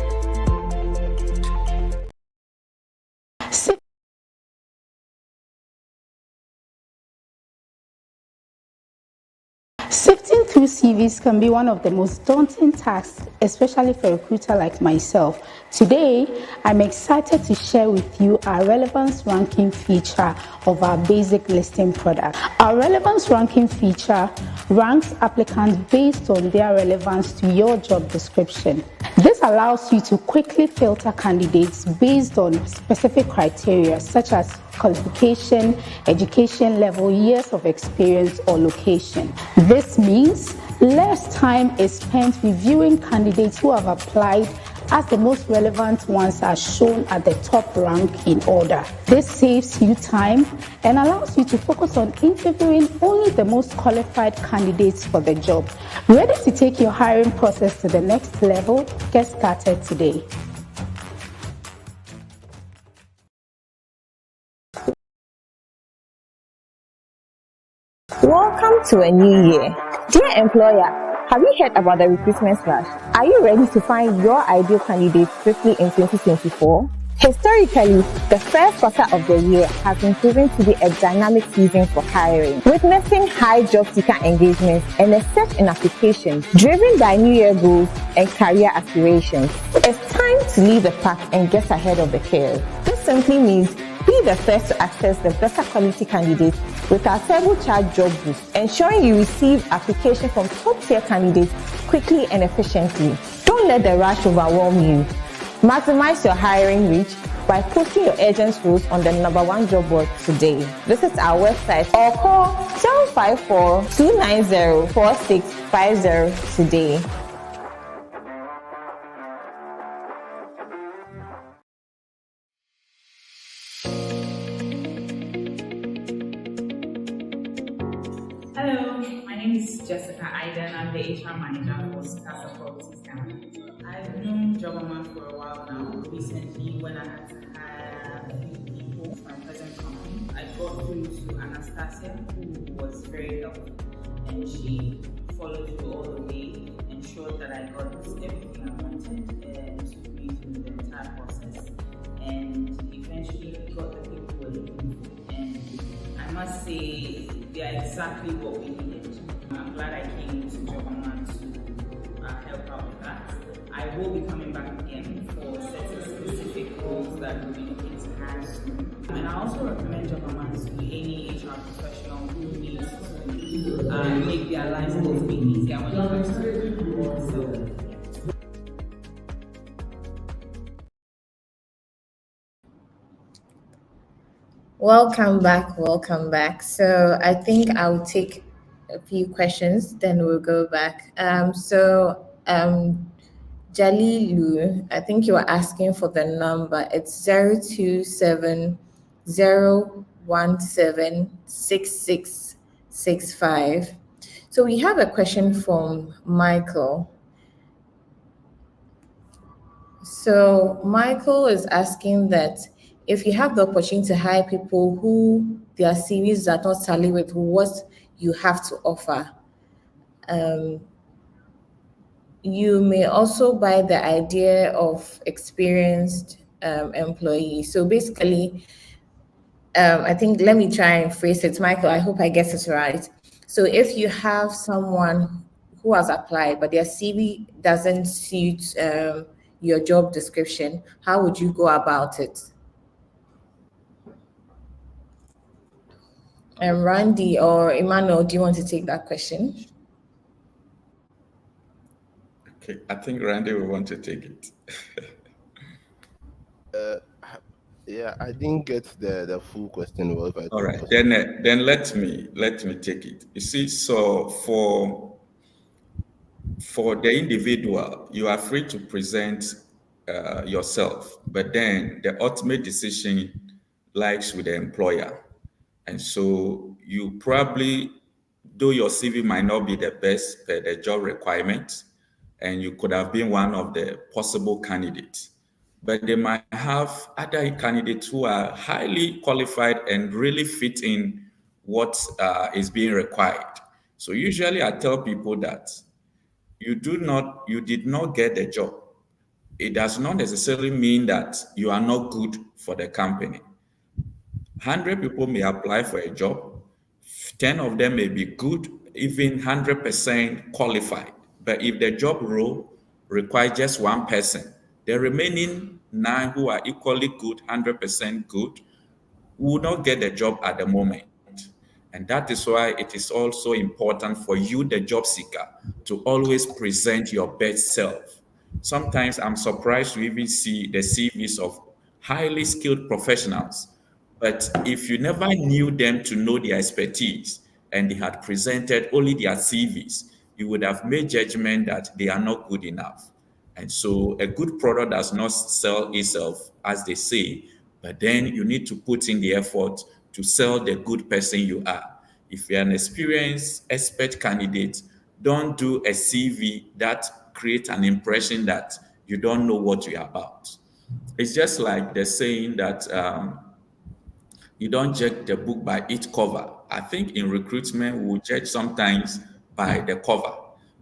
Sifting through CVs can be one of the most daunting tasks, especially for a recruiter like myself. Today, I'm excited to share with you our relevance ranking feature of our basic listing product. Our relevance ranking feature ranks applicants based on their relevance to your job description. This allows you to quickly filter candidates based on specific criteria such as qualification, education level, years of experience, or location. This means less time is spent reviewing candidates who have applied, as the most relevant ones are shown at the top rank in order. This saves you time and allows you to focus on interviewing only the most qualified candidates for the job. Ready to take your hiring process to the next level? Get started today. Welcome to a new year. Dear employer, have you heard about the recruitment slash? Are you ready to find your ideal candidate swiftly in 2024? Historically, the first quarter of the year has been proven to be a dynamic season for hiring, witnessing high job seeker engagements and a surge in applications driven by New Year goals and career aspirations. It's time to lead the pack and get ahead of the curve. This simply means be the first to access the better quality candidates with our turbocharged job boost, ensuring you receive applications from top-tier candidates quickly and efficiently. Don't let the rush overwhelm you. Maximize your hiring reach by posting your urgent roles on the #1 job board today. Visit our website or call 754-290-4650 today. Hello, my name is Jessica Aiden. I'm the HR manager for Casa Properties Ghana. I've known Jobberman for a while now. Recently, when I had to hire a few people for my present company, I got through to Anastasia, who was very helpful, and she followed through all the way, ensured that I got everything I wanted, and took me through the entire process, and eventually got the people we were looking for. And I must say, they are exactly what we needed. I'm glad I came to Jobberman to help out with that. I will be coming back again for certain specific roles that we'll be looking to hire soon. And I also recommend Jobberman to any HR professional who needs to make their lives a little bit easier when it comes to recruitment. So, welcome back. So I think I'll take a few questions, then we'll go back. Jalilu, I think you were asking for the number. It's 0270176665. So we have a question from Michael. So Michael is asking that if you have the opportunity to hire people who their CVs are not tally with what you have to offer, you may also buy the idea of experienced employees. So basically, I think, let me try and phrase it, Michael, I hope I get it right. So if you have someone who has applied, but their CV doesn't suit your job description, how would you go about it? Randy or Emmanuel, do you want to take that question? Okay, I think Randy will want to take it. Yeah, I didn't get the full question. Well, all right, then let me take it. You see, so for the individual, you are free to present yourself, but then the ultimate decision lies with the employer. And so you probably though your CV might not be the best per the job requirement, and you could have been one of the possible candidates, but they might have other candidates who are highly qualified and really fit in what is being required. So usually I tell people that you did not get the job. It does not necessarily mean that you are not good for the company. 100 people may apply for a job, 10 of them may be good, even 100% qualified. But if the job role requires just one person, the remaining 9 who are equally good, 100% good, will not get the job at the moment. And that is why it is also important for you, the job seeker, to always present your best self. Sometimes I'm surprised to even see the CVs of highly skilled professionals. But if you never knew them to know their expertise and they had presented only their CVs, you would have made judgment that they are not good enough. And so a good product does not sell itself, as they say, but then you need to put in the effort to sell the good person you are. If you're an experienced expert candidate, don't do a CV that creates an impression that you don't know what you're about. It's just like the saying that you don't judge the book by its cover. I think in recruitment, we judge sometimes by the cover.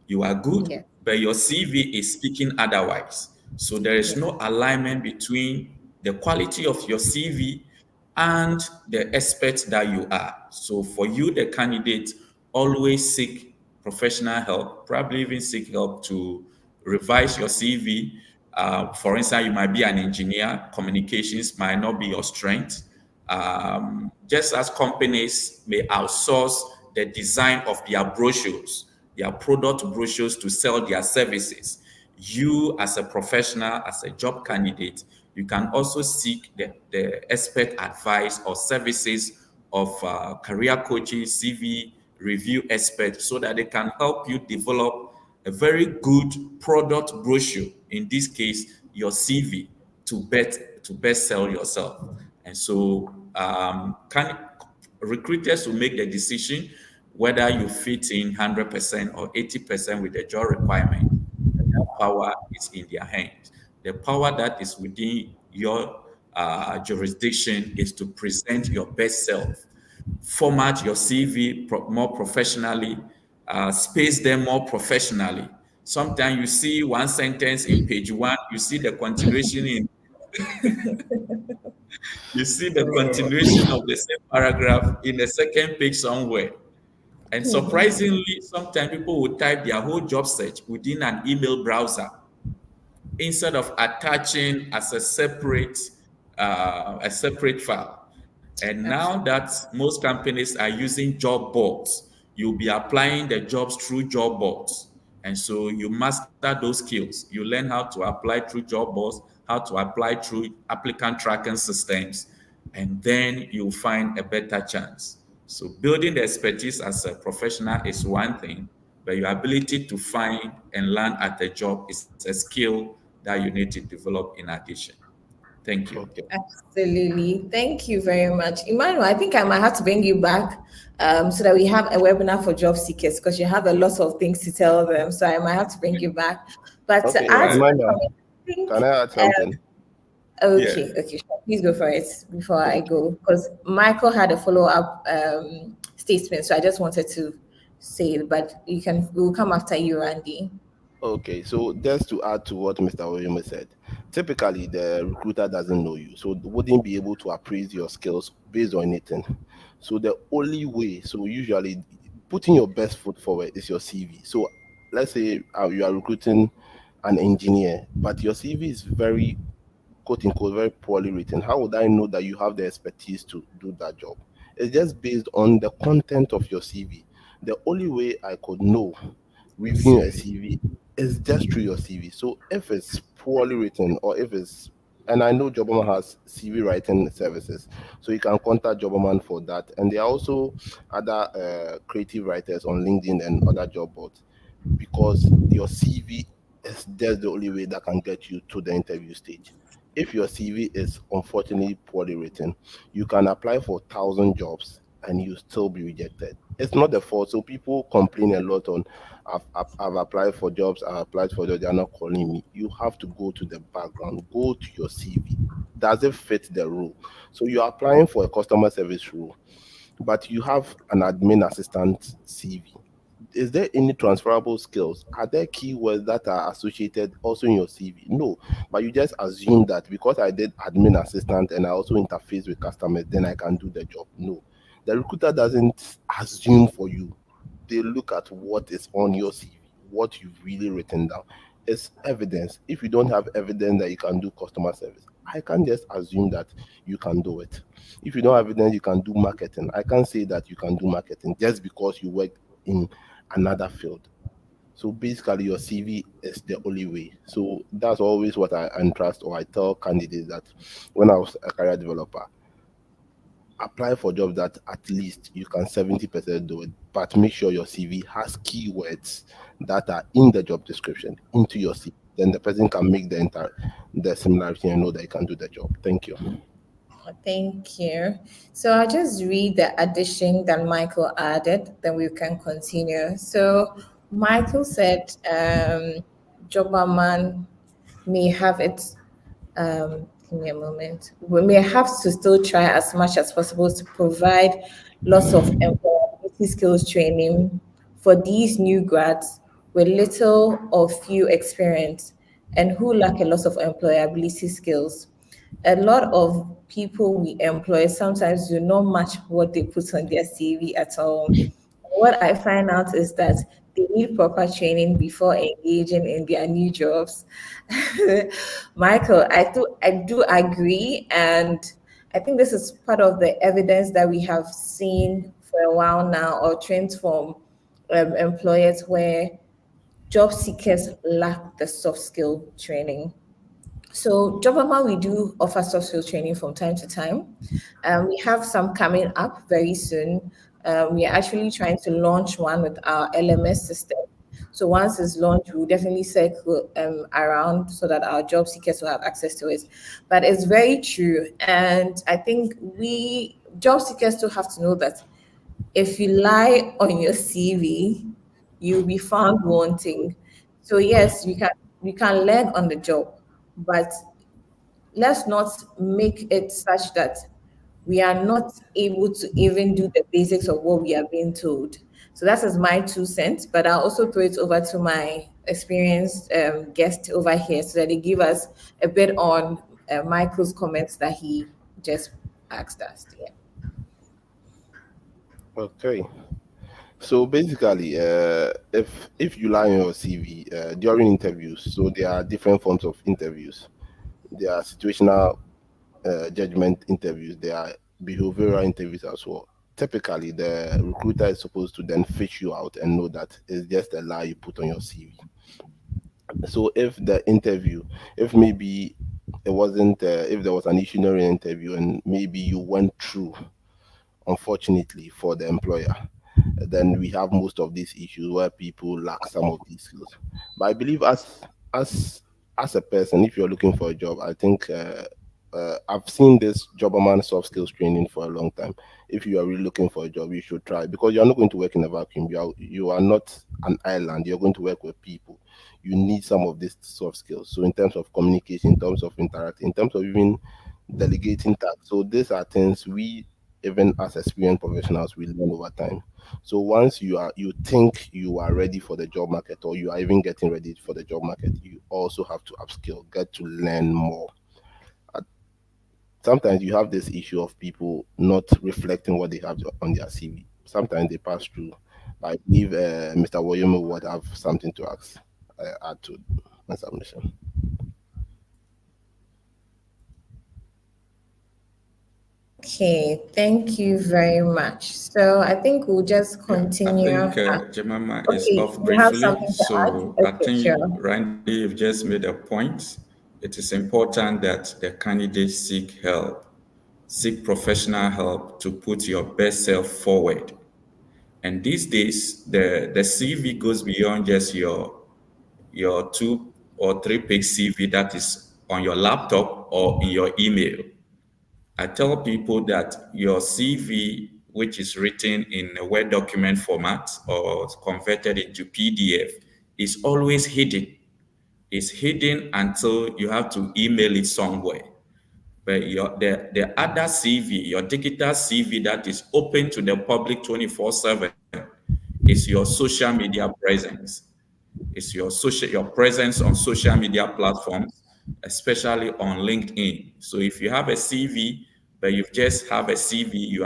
You are good, but your CV is speaking otherwise. So there is no alignment between the quality of your CV and the expert that you are. So for you, the candidate, always seek professional help, probably even seek help to revise your CV. For instance, you might be an engineer, communications might not be your strength. Just as companies may outsource the design of their brochures, their product brochures to sell their services, you as a professional, as a job candidate, you can also seek the expert advice or services of career coaches, CV review experts, so that they can help you develop a very good product brochure, in this case, your CV, to best sell yourself. And so recruiters will make the decision whether you fit in 100% or 80% with the job requirement. And that power is in their hands. The power that is within your jurisdiction is to present your best self, format your CV more professionally, space them more professionally. Sometimes you see one sentence in page 1, you see the continuation in you see the continuation of the same paragraph in the second page somewhere. And surprisingly, sometimes people will type their whole job search within an email browser instead of attaching as a separate file. And now that most companies are using job boards, you'll be applying the jobs through job boards. And so you master those skills. You learn how to apply through job boards, how to apply through applicant tracking systems, and then you'll find a better chance. So building the expertise as a professional is one thing, but your ability to find and learn at the job is a skill that you need to develop in addition. Thank you. Okay. Absolutely. Thank you very much. Emmanuel, I think I might have to bring you back so that we have a webinar for job seekers, because you have a lot of things to tell them. So I might have to bring you back. But Okay, Amanda, can I add something? Okay, sure. Please go for it before I go, because Michael had a follow-up statement, so I just wanted to say it, but we'll come after you, Randy. Okay, so just to add to what Mr. Williams said, typically the recruiter doesn't know you, so wouldn't be able to appraise your skills based on anything. So the only way, so usually putting your best foot forward is your CV. So let's say you are recruiting an engineer, but your CV is very, quote unquote, very poorly written. How would I know that you have the expertise to do that job? It's just based on the content of your CV. The only way I could know reviewing a CV is just through your CV. So if it's poorly written, or if it's, and I know Jobberman has CV writing services, so you can contact Jobberman for that. And there are also other creative writers on LinkedIn and other job boards, because your CV is just the only way that can get you to the interview stage. If your CV is unfortunately poorly written, you can apply for 1,000 jobs and you still be rejected. it's not the fault. So people complain a lot on, I've applied for jobs, I've applied for jobs, they are not calling me. You have to go to the background, go to your CV. Does it fit the role? So you're applying for a customer service role, but you have an admin assistant CV. Is there any transferable skills? Are there keywords that are associated also in your CV? No, but you just assume that because I did admin assistant and I also interface with customers, then I can do the job. No, the recruiter doesn't assume for you. They look at what is on your CV, what you've really written down. It's evidence. If you don't have evidence that you can do customer service, I can't just assume that you can do it. If you don't have evidence you can do marketing, I can't say that you can do marketing just because you work in another field. So basically, your CV is the only way. So that's always what I entrust or I tell candidates that when I was a career developer, apply for jobs that at least you can 70% do it, but make sure your CV has keywords that are in the job description into your CV. Then the person can make the similarity and know that you can do the job. Thank you. Thank you. So I'll just read the addition that Michael added, then we can continue. So Michael said, Jobberman may have it, give me a moment. We may have to still try as much as possible to provide lots of employability skills training for these new grads with little or few experience and who lack a lot of employability skills. A lot of people we employ sometimes do not match what they put on their CV at all. What I find out is that they need proper training before engaging in their new jobs. Michael, I do agree, and I think this is part of the evidence that we have seen for a while now, or trends from employers where job seekers lack the soft skill training. So, Jobama, we do offer soft skill training from time to time. We have some coming up very soon. We are actually trying to launch one with our LMS system. So once it's launched, we'll definitely circle around so that our job seekers will have access to it. But it's very true. And I think job seekers still have to know that if you lie on your CV, you'll be found wanting. So yes, you can learn on the job, but let's not make it such that we are not able to even do the basics of what we are being told. So that is my 2 cents, but I'll also throw it over to my experienced guest over here so that they give us a bit on Michael's comments that he just asked us. Yeah. Okay. So basically, if you lie on your CV during interviews, so there are different forms of interviews. There are situational judgment interviews. There are behavioral interviews as well. Typically, the recruiter is supposed to then fish you out and know that it's just a lie you put on your CV. So if maybe it wasn't, if there was an issue during an interview and maybe you went through, unfortunately for the employer, then we have most of these issues where people lack some of these skills. But I believe as a person, if you're looking for a job, I think I've seen this Jobberman soft skills training for a long time. If you are really looking for a job, you should try, because you're not going to work in a vacuum. You are not an island. You're going to work with people. You need some of these soft skills. So in terms of communication, in terms of interacting, in terms of even delegating tasks. So these are things we, even as experienced professionals, we learn over time. So once you think you are ready for the job market, or you are even getting ready for the job market, you also have to upskill, get to learn more. Sometimes you have this issue of people not reflecting what they have on their CV. Sometimes they pass through. I believe Mr. William would have something to add to my submission. Okay, thank you very much. So I think we'll just continue. I think Jemima is Okay, off you have briefly. something to So add? I Okay, think, sure. Randy, you've just made a point. It is important that the candidates seek help, seek professional help to put your best self forward. And these days, the CV goes beyond just your 2 or 3 page CV that is on your laptop or in your email. I tell people that your CV which is written in a Word document format or converted into PDF, is always hidden. It's hidden until you have to email it somewhere. But the other CV, your digital CV that is open to the public 24/7, is your social media presence. It's your presence on social media platforms, especially on LinkedIn. So if you have a CV, but you just have a CV, you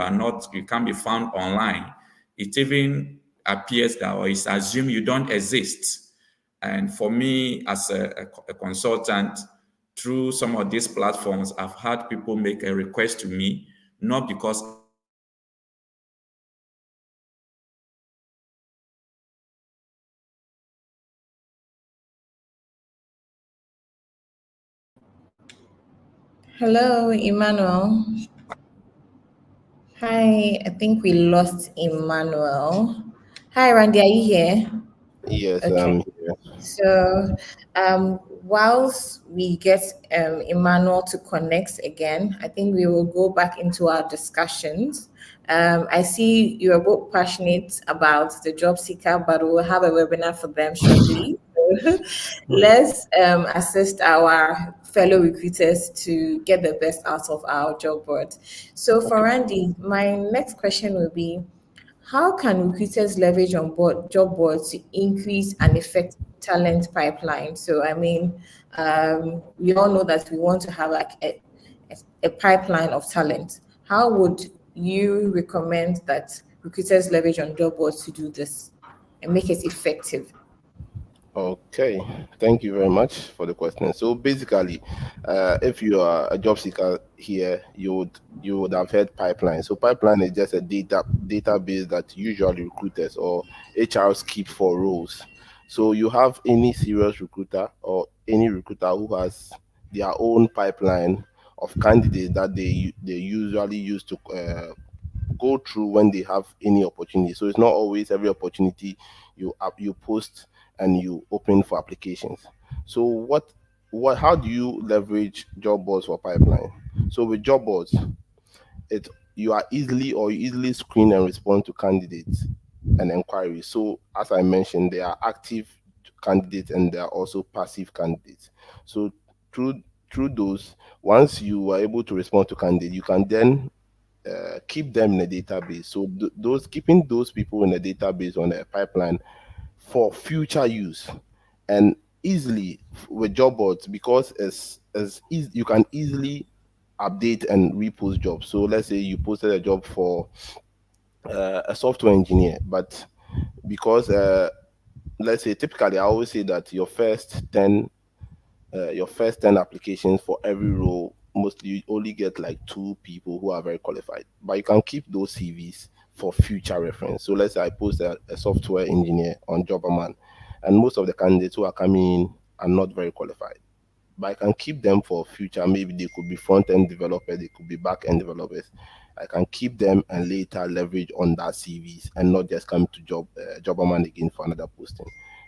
can't be found online. It even appears that, or it's assumed you don't exist. And for me, as a consultant, through some of these platforms, I've had people make a request to me, not because Hello, Emmanuel. Hi, I think we lost Emmanuel. Hi, Randy, are you here? Yes, Okay. here. So, whilst we get Emmanuel to connect again, I think we will go back into our discussions. I see you are both passionate about the job seeker, but we'll have a webinar for them shortly. So let's assist our fellow recruiters to get the best out of our job board. So for Randy, my next question will be, how can recruiters leverage on job boards to increase and effect talent pipeline? So, I mean, we all know that we want to have like a pipeline of talent. How would you recommend that recruiters leverage on job boards to do this and make it effective? Okay, thank you very much for the question. So basically, if you are a job seeker here, you would have heard pipeline. So pipeline is just a database that usually recruiters or HRs keep for roles. So you have any serious recruiter or any recruiter who has their own pipeline of candidates that they usually use to go through when they have any opportunity. So it's not always every opportunity you post and you open for applications. So how do you leverage job boards for pipeline? So with job boards, you easily screen and respond to candidates and inquiries. So as I mentioned, there are active candidates and there are also passive candidates. So through those, once you are able to respond to candidates, you can then keep them in a database. So keeping those people in a database on a pipeline for future use, and easily with job boards, because you can easily update and repost jobs. So let's say you posted a job for a software engineer, but because let's say typically I always say that your first 10 applications for every role, mostly you only get like 2 people who are very qualified, but you can keep those CVs for future reference. So let's say I post a software engineer on Jobberman, and most of the candidates who are coming in are not very qualified, but I can keep them for future. Maybe they could be front-end developers, they could be back-end developers. I can keep them and later leverage on that CVs and not just come to Jobberman again for another posting.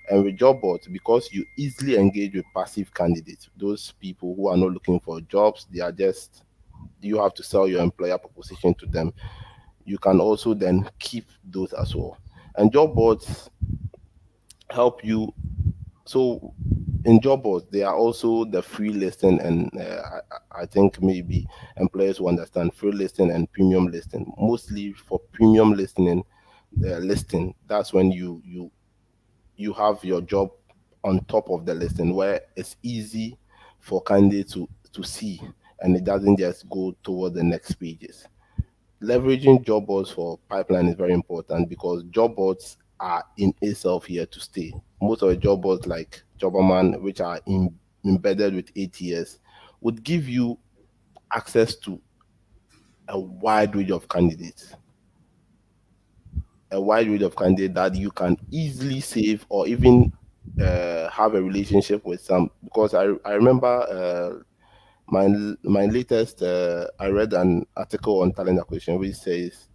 And with job boards, because you easily engage with passive candidates, those people who are not looking for jobs, you have to sell your employer proposition to them. You can also then keep those as well. And job boards help you. So in job boards, there are also the free listing, and I think maybe employers will understand free listing and premium listing. Mostly for premium listing, that's when you have your job on top of the listing, where it's easy for candidates to see, and it doesn't just go toward the next pages. Leveraging job boards for pipeline is very important, because job boards are in itself here to stay. Most of the job boards like Jobberman, which are embedded with ATS, would give you access to a wide range of candidates. That you can easily save or even have a relationship with some. Because I remember my latest, I read an article on talent acquisition which says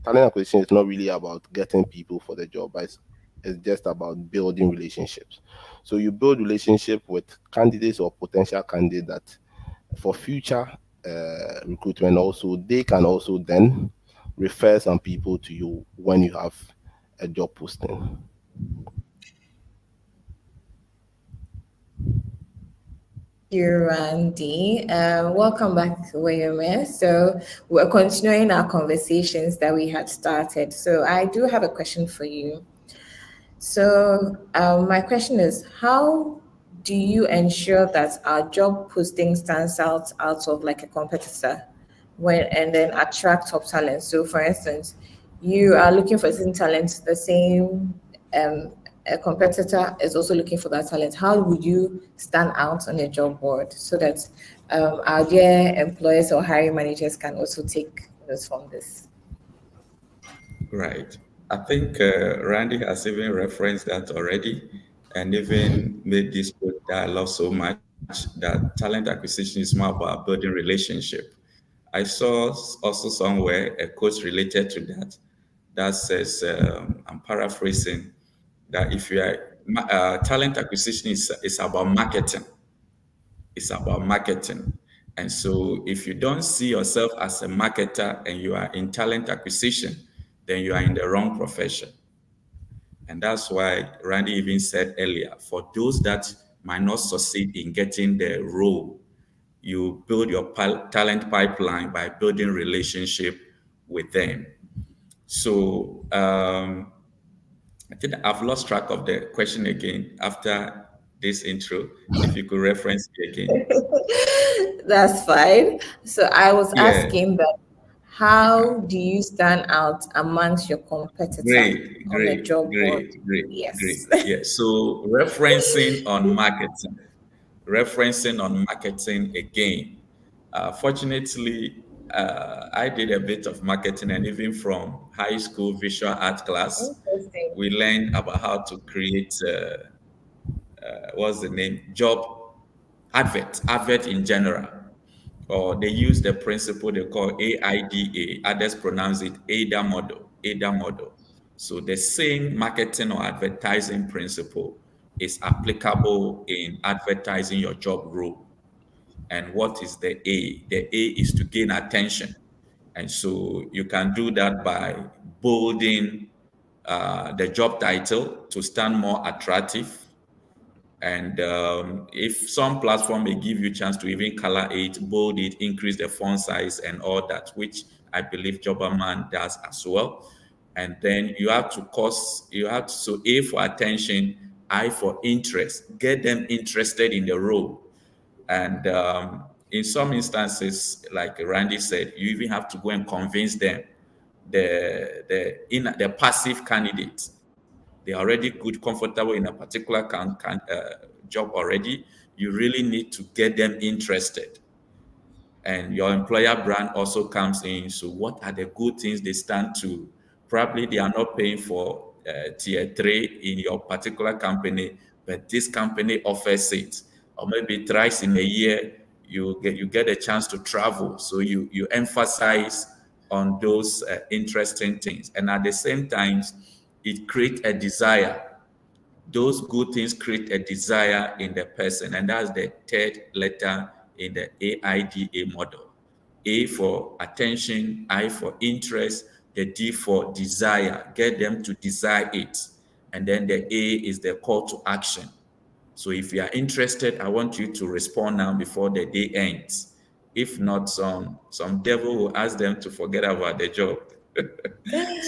talent acquisition is not really about getting people for the job, but it's just about building relationships. So you build relationship with candidates or potential candidates that for future recruitment, also they can also then refer some people to you when you have a job posting. You, Randy. Welcome back, Wayome. So we're continuing our conversations that we had started. So I do have a question for you. So my question is, how do you ensure that our job posting stands out of like a competitor and then attract top talent? So for instance, you are looking for certain talent, the same a competitor is also looking for that talent. How would you stand out on a job board so that our dear employers or hiring managers can also take notes from this? Right. I think Randy has even referenced that already and even made this good dialogue so much that talent acquisition is more about building relationship. I saw also somewhere a quote related to that that says, I'm paraphrasing, that if you are talent acquisition is about marketing. It's about marketing. And so if you don't see yourself as a marketer and you are in talent acquisition, then you are in the wrong profession. And that's why Randy even said earlier, for those that might not succeed in getting the role, you build your talent pipeline by building relationship with them. So I think I've lost track of the question again after this intro. If you could reference it again. That's fine. So I was Yeah. asking that how do you stand out amongst your competitors on the job board? Yes. Great. Yeah. So referencing on marketing again. Fortunately, I did a bit of marketing, and even from high school visual art class, Interesting. we learned about how to create what's the name? Job advert in general. Or they use the principle they call AIDA. Others pronounce it AIDA model. So the same marketing or advertising principle is applicable in advertising your job role. And what is the A? The A is to gain attention. And so you can do that by bolding the job title to stand more attractive. And if some platform may give you a chance to even color it, bold it, increase the font size and all that, which I believe Jobberman does as well. And then you have to so A for attention, I for interest, get them interested in the role. And in some instances, like Randy said, you even have to go and convince them, the passive candidates. They're already good, comfortable in a particular job already. You really need to get them interested. And your employer brand also comes in. So what are the good things they stand to? Probably they are not paying for tier 3 in your particular company, but this company offers it. Or maybe thrice in a year, you get a chance to travel. So you emphasize on those interesting things. And at the same time, it creates a desire. Those good things create a desire in the person. And that's the third letter in the AIDA model. A for attention, I for interest, the D for desire. Get them to desire it. And then the A is the call to action. So if you are interested, I want you to respond now before the day ends. If not, some devil will ask them to forget about the job.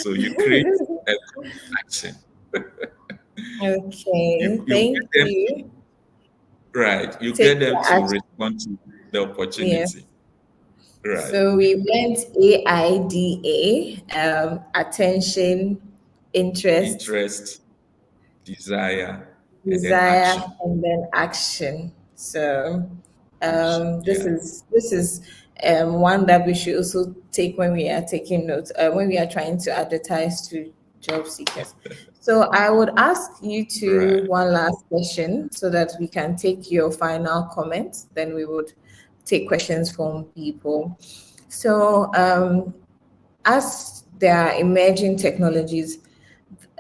So you create a call to action. Okay, thank you. Right, you get them to respond to the opportunity. Yes. Right. So we went AIDA, attention, interest, desire, and then action. So this is one that we should also take when we are taking notes, when we are trying to advertise to job seekers. So I would ask you to one last question so that we can take your final comments. Then we would take questions from people. So as there are emerging technologies,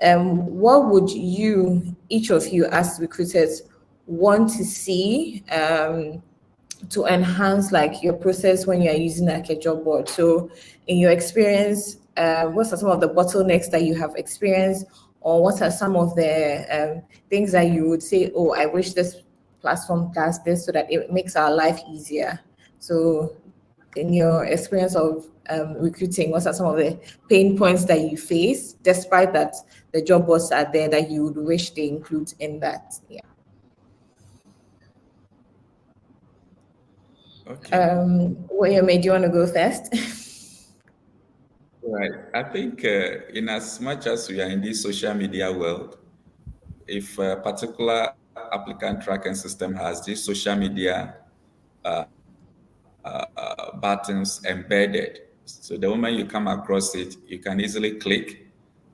what would each of you as recruiters want to see to enhance like your process when you're using like a job board? So in your experience, what are some of the bottlenecks that you have experienced, or what are some of the things that you would say, oh, I wish this platform does this so that it makes our life easier. So in your experience of recruiting, what are some of the pain points that you face, despite that the job boards are there, that you would wish they include in that? Yeah. Okay. Woyome, do you want to go first? Right. I think in as much as we are in this social media world, if a particular applicant tracking system has this social media buttons embedded, so the moment you come across it, you can easily click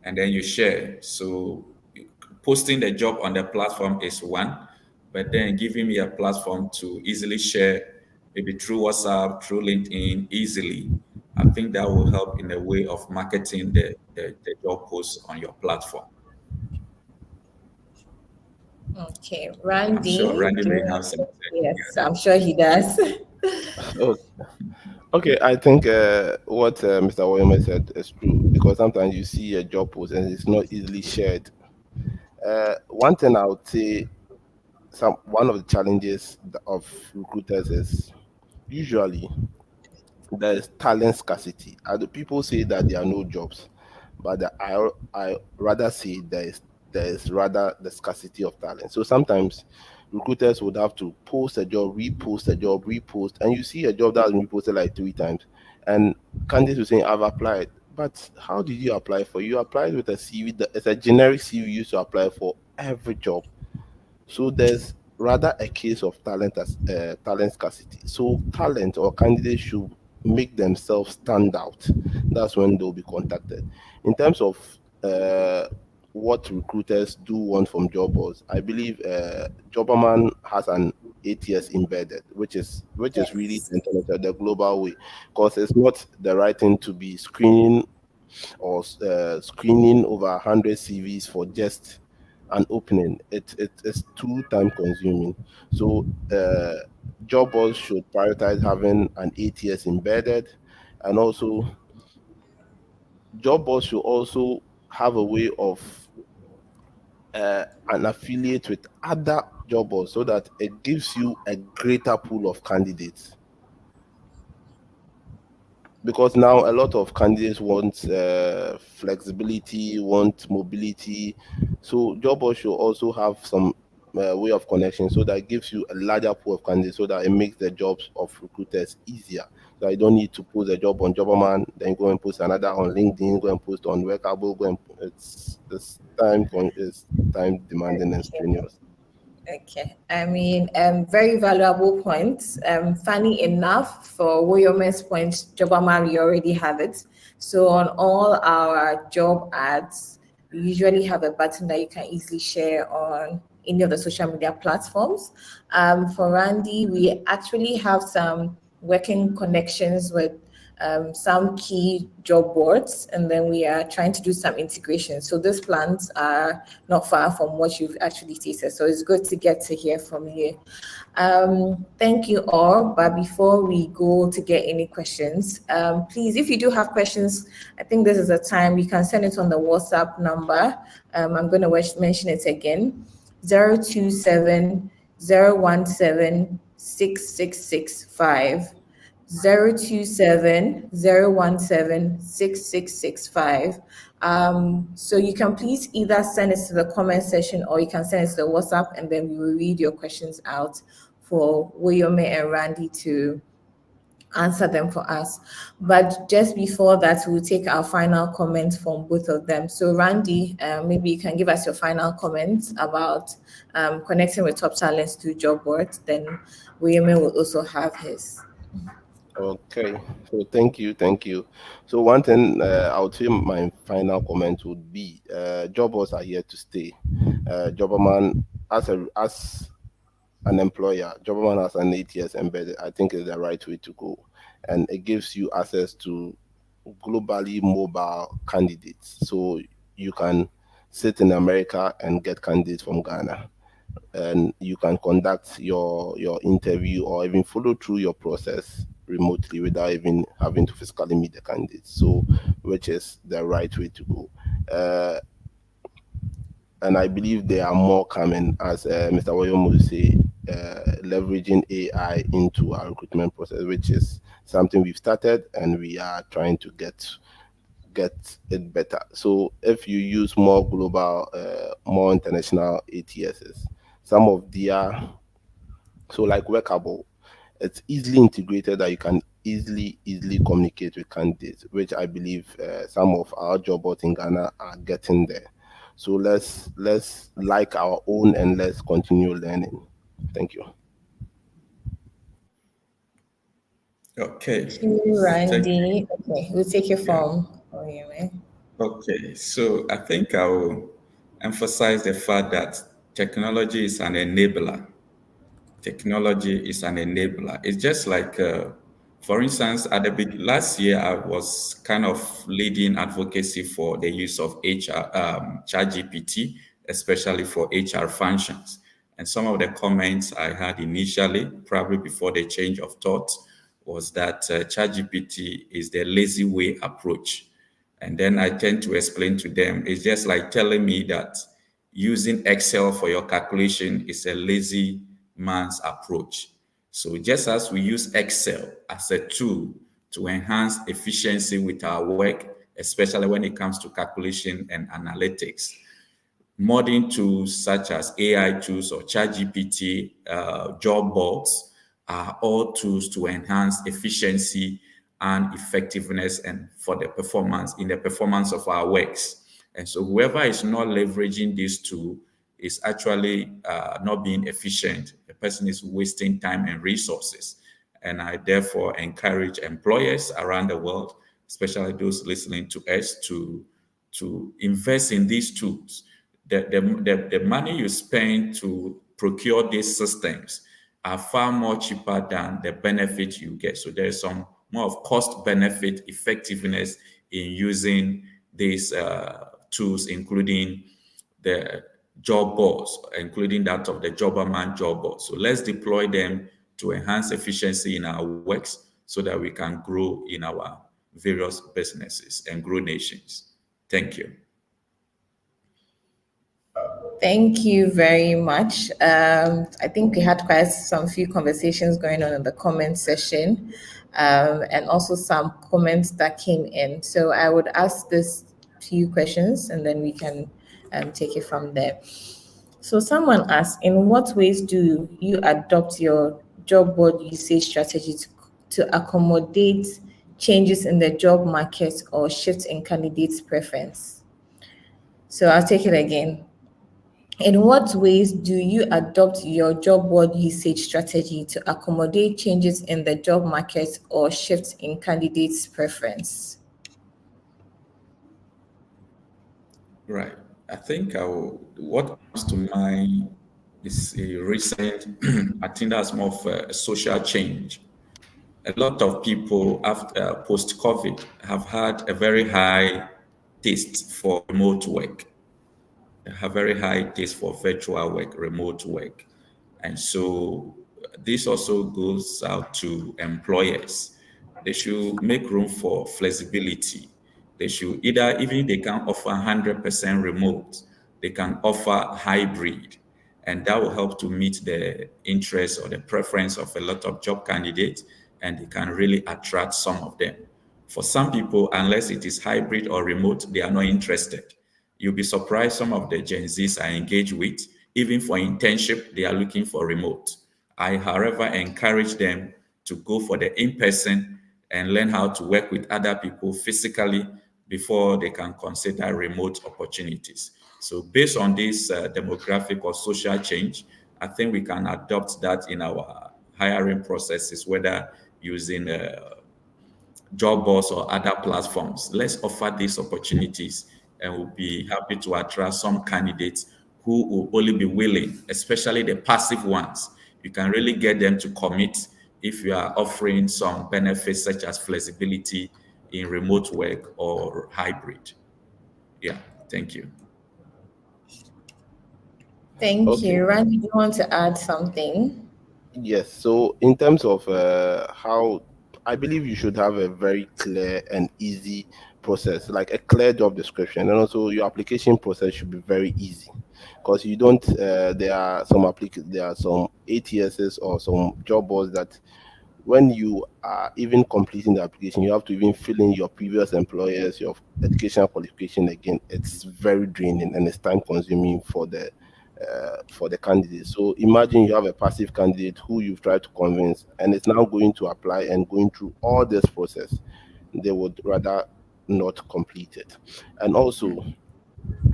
and then you share. So posting the job on the platform is one, but then giving me a platform to easily share, maybe through WhatsApp, through LinkedIn, easily, I think that will help in the way of marketing the job posts on your platform. Okay, Randy. I'm sure Randy may have something. Yes, I'm sure he does. Okay, I think what Mr. Woyome said is true, because sometimes you see a job post and it's not easily shared. One thing I would say, one of the challenges of recruiters is usually there's talent scarcity. People say that there are no jobs, but I rather say there is rather the scarcity of talent. So sometimes recruiters would have to post a job, repost, and you see a job that has been posted like 3 times, and candidates will say, I've applied. But how did you apply for? You applied with a CV it's a generic CV used to apply for every job. So there's rather a case of talent scarcity. So talent or candidates should make themselves stand out. That's when they'll be contacted. In terms of what recruiters do want from job boards, I believe Jobberman has an ATS embedded, which is really the global way, because it's not the right thing to be screening over 100 CVs for just an opening. It's too time consuming. So job boards should prioritize having an ATS embedded, and also job boards should also have a way of an affiliate with other job boards, so that it gives you a greater pool of candidates. Because now a lot of candidates want flexibility, want mobility. So job boards should also have some way of connection, so that it gives you a larger pool of candidates, so that it makes the jobs of recruiters easier. So I don't need to post a job on Jobberman, then go and post another on LinkedIn, go and post on Workable, it's time demanding and strenuous. Okay, I mean, very valuable points. Funny enough, for Woyome's point, Jobberman, we already have it. So on all our job ads, we usually have a button that you can easily share on any of the social media platforms. For Randy, we actually have some working connections with some key job boards, and then we are trying to do some integration. So these plans are not far from what you've actually tasted. So it's good to get to hear from you. Thank you all. But before we go to get any questions, please, if you do have questions, I think this is a time you can send it on the WhatsApp number. I'm going to mention it again: 027 017 6665. 027 017 6665. So you can please either send it to the comment section, or you can send it to the WhatsApp, and then we will read your questions out for Woyome and Randy to answer them for us. But just before that, we'll take our final comments from both of them. So Randy, maybe you can give us your final comments about connecting with top talents through job boards. Then Woyome will also have his. Okay, so thank you. So one thing I would say my final comment would be, job boards are here to stay. Jobberman, as an employer, Jobberman has an ATS embedded, I think is the right way to go, and it gives you access to globally mobile candidates. So you can sit in America and get candidates from Ghana, and you can conduct your interview or even follow through your process remotely without even having to physically meet the candidates. So, which is the right way to go. And I believe there are more coming, as Mr. Woyomo would say, leveraging AI into our recruitment process, which is something we've started and we are trying to get it better. So if you use more global, more international ATSs, some of their, so like Workable, it's easily integrated that you can easily communicate with candidates, which I believe some of our job boards in Ghana are getting there. So let's like our own and let's continue learning. Thank you. Okay. Thank you, Randy. Okay, we'll take it from Okay, so I think I will emphasize the fact that technology is an enabler. Technology is an enabler. It's just like, for instance, at the last year, I was kind of leading advocacy for the use of ChatGPT, especially for HR functions. And some of the comments I had initially, probably before the change of thought, was that ChatGPT is the lazy way approach. And then I tend to explain to them, it's just like telling me that using Excel for your calculation is a lazy man's approach. So just as we use Excel as a tool to enhance efficiency with our work, especially when it comes to calculation and analytics, modern tools such as AI tools or ChatGPT, job boards are all tools to enhance efficiency and effectiveness and for the performance of our works. And so whoever is not leveraging this tool is actually not being efficient. The person is wasting time and resources. And I therefore encourage employers around the world, especially those listening to us, to invest in these tools. The money you spend to procure these systems are far more cheaper than the benefit you get. So there's some more of cost benefit effectiveness in using these tools, including the job boards, including that of the Jobberman job board. So let's deploy them to enhance efficiency in our works so that we can grow in our various businesses and grow nations. Thank you. Thank you very much. I think we had quite some few conversations going on in the comment session, and also some comments that came in. So I would ask this few questions and then we can take it from there. So someone asked, in what ways do you adopt your job board usage strategy to accommodate changes in the job market or shifts in candidates' preference? So I'll take it again. In what ways do you adopt your job board usage strategy to accommodate changes in the job market or shifts in candidates' preference? Right. I think what comes to mind is a recent, I think that's more of a social change. A lot of people after post-COVID have had a very high taste for remote work. They have very high taste for virtual work, remote work. And so this also goes out to employers. They should make room for flexibility. They should even if they can offer 100% remote, they can offer hybrid. And that will help to meet the interest or the preference of a lot of job candidates, and they can really attract some of them. For some people, unless it is hybrid or remote, they are not interested. You'll be surprised some of the Gen Zs I engage with, even for internship, they are looking for remote. I, however, encourage them to go for the in-person and learn how to work with other people physically before they can consider remote opportunities. So based on this demographic or social change, I think we can adopt that in our hiring processes, whether using job boards or other platforms. Let's offer these opportunities, and we'll be happy to attract some candidates who will only be willing, especially the passive ones. You can really get them to commit if you are offering some benefits such as flexibility in remote work or hybrid. Yeah, thank you. Thank you. Randy, do you want to add something? Yes. So in terms of how I believe you should have a very clear and easy process, like a clear job description, and also your application process should be very easy, because you don't. There are some ATSs or some job boards that when you are even completing the application, you have to even fill in your previous employers, your educational qualification again. It's very draining and it's time consuming for the candidate. So imagine you have a passive candidate who you've tried to convince and it's now going to apply and going through all this process. They would rather not complete it. And also,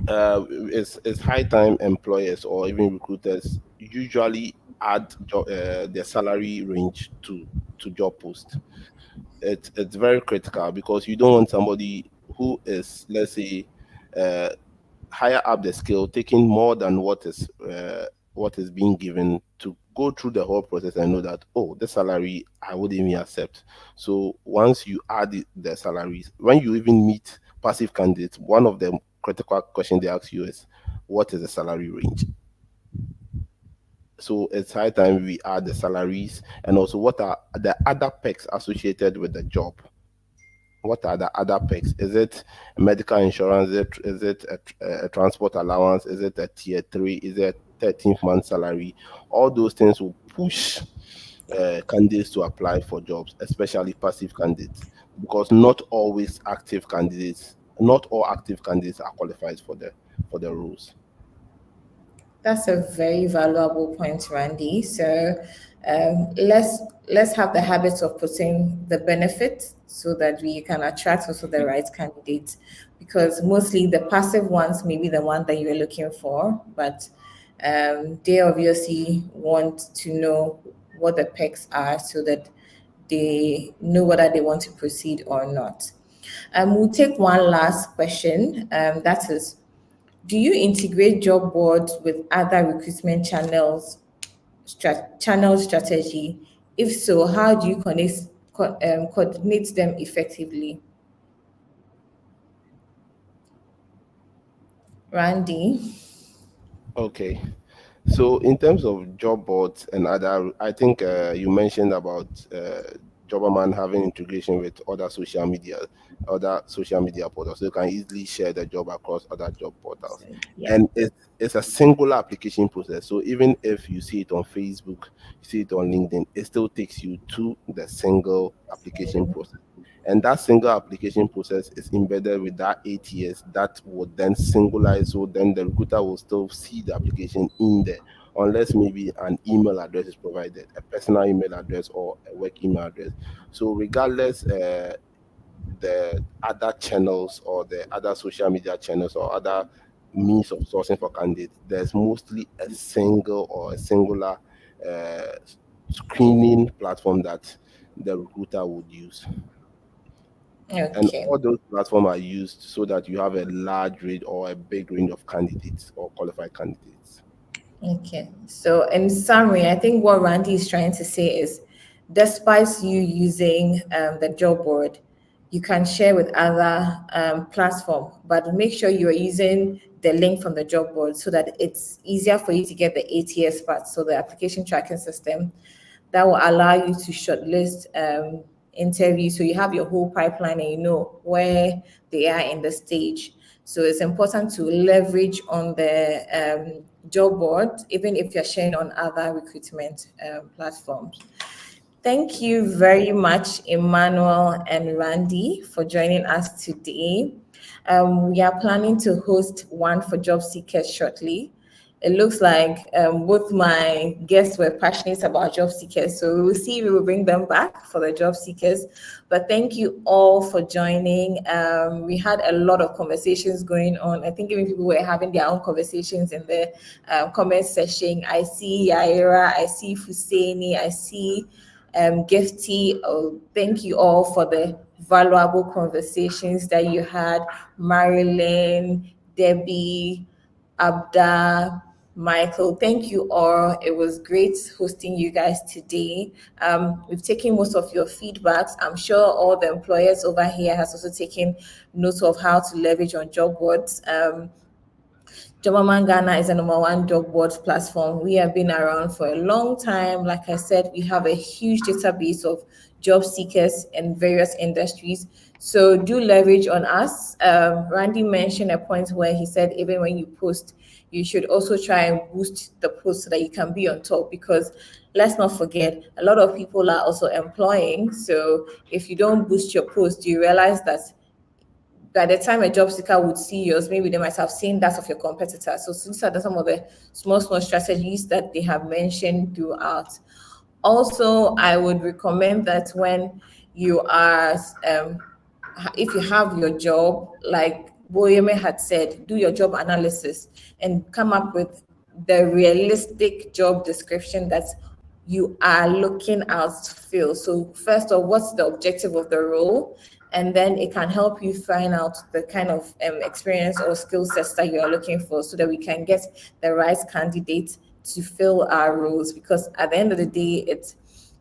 it's high time employers or even recruiters usually add their salary range to job post. It's very critical because you don't want somebody who is, let's say, higher up the scale, taking more than what is being given, to go through the whole process and know that, oh, the salary I wouldn't even accept. So once you add the salaries, when you even meet passive candidates, one of the critical questions they ask you is, what is the salary range? So it's high time we add the salaries, and also what are the other perks associated with the job. What are the other perks? Is it medical insurance? Is it a transport allowance? Is it a tier 3? Is it a 13th month salary? All those things will push candidates to apply for jobs, especially passive candidates, because not all active candidates are qualified for the roles. That's a very valuable point, Randy. So let's have the habit of putting the benefits so that we can attract also the right candidates, because mostly the passive ones may be the one that you're looking for, but they obviously want to know what the perks are so that they know whether they want to proceed or not. We'll take one last question. That is, do you integrate job boards with other recruitment channels strategy? If so, how do you coordinate them effectively? Randy? Okay. So in terms of job boards and other, I think you mentioned about Jobberman having integration with other social media portals, so you can easily share the job across other job portals. Yeah. And it's a singular application process. So even if you see it on Facebook, you see it on LinkedIn, it still takes you to the single application process. And that single application process is embedded with that ATS that would then singularize. So then the recruiter will still see the application in there, unless maybe an email address is provided, a personal email address or a work email address. So regardless, the other channels or the other social media channels or other means of sourcing for candidates, there's mostly a single or a singular screening platform that the recruiter would use. Okay. And all those platforms are used so that you have a large range or a big range of candidates or qualified candidates. Okay. So in summary, I think what Randy is trying to say is, despite you using the job board, you can share with other platforms, but make sure you're using the link from the job board so that it's easier for you to get the ATS part, so the application tracking system that will allow you to shortlist interviews, so you have your whole pipeline and you know where they are in the stage. So it's important to leverage on the job board, even if you're sharing on other recruitment platforms. Thank you very much, Emmanuel and Randy, for joining us today. We are planning to host one for job seekers shortly. It looks like both my guests were passionate about job seekers, so we'll see if we will bring them back for the job seekers. But thank you all for joining. We had a lot of conversations going on. I think even people were having their own conversations in the comment section. I see Yaira, I see Fuseni, I see Gifty. Oh, thank you all for the valuable conversations that you had. Marilyn, Debbie, Abda, Michael, thank you all. It was great hosting you guys today. We've taken most of your feedbacks. I'm sure all the employers over here has also taken note of how to leverage on job boards. Jobaman Ghana is the #1 job board platform. We have been around for a long time. Like I said, we have a huge database of job seekers in various industries. So do leverage on us. Randy mentioned a point where he said even when you post, you should also try and boost the post so that you can be on top, because let's not forget, a lot of people are also employing. So if you don't boost your post, you realize that by the time a job seeker would see yours, maybe they might have seen that of your competitor. So these are some of the small strategies that they have mentioned throughout. Also, I would recommend that when you are, if you have your job, like Boyeme had said, do your job analysis and come up with the realistic job description that you are looking out to fill. So first of all, what's the objective of the role? And then it can help you find out the kind of experience or skill sets that you are looking for, so that we can get the right candidate to fill our roles. Because at the end of the day, it's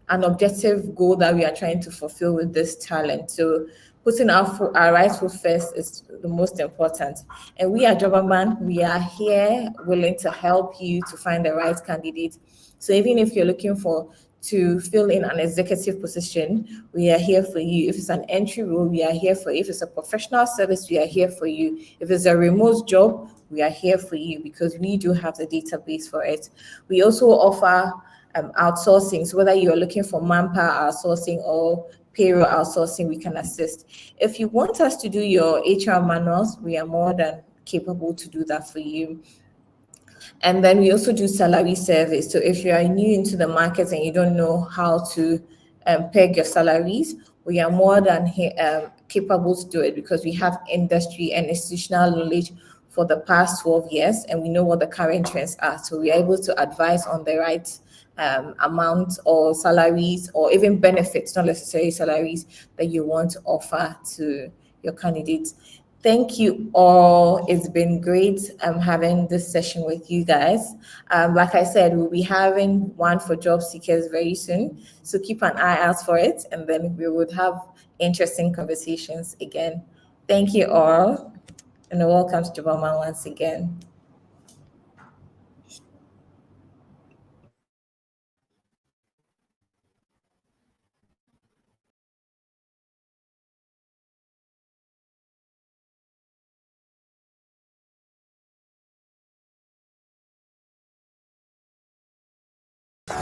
an objective goal that we are trying to fulfill with this talent. So putting our right foot first is the most important. And we at Jobaman, we are here willing to help you to find the right candidate. So even if you're looking to fill in an executive position, we are here for you. If it's an entry role, we are here for you. If it's a professional service, we are here for you. If it's a remote job, we are here for you, because we do have the database for it. We also offer outsourcing. So whether you're looking for manpower outsourcing or payroll outsourcing, we can assist. If you want us to do your HR manuals, we are more than capable to do that for you. And then we also do salary surveys. So if you are new into the market and you don't know how to peg your salaries, we are more than capable to do it, because we have industry and institutional knowledge for the past 12 years, and we know what the current trends are. So we are able to advise on the right amount or salaries, or even benefits, not necessarily salaries, that you want to offer to your candidates. Thank you all. It's been great having this session with you guys. Like I said, we'll be having one for job seekers very soon. So keep an eye out for it, and then we would have interesting conversations again. Thank you all, and welcome to Jobaman once again.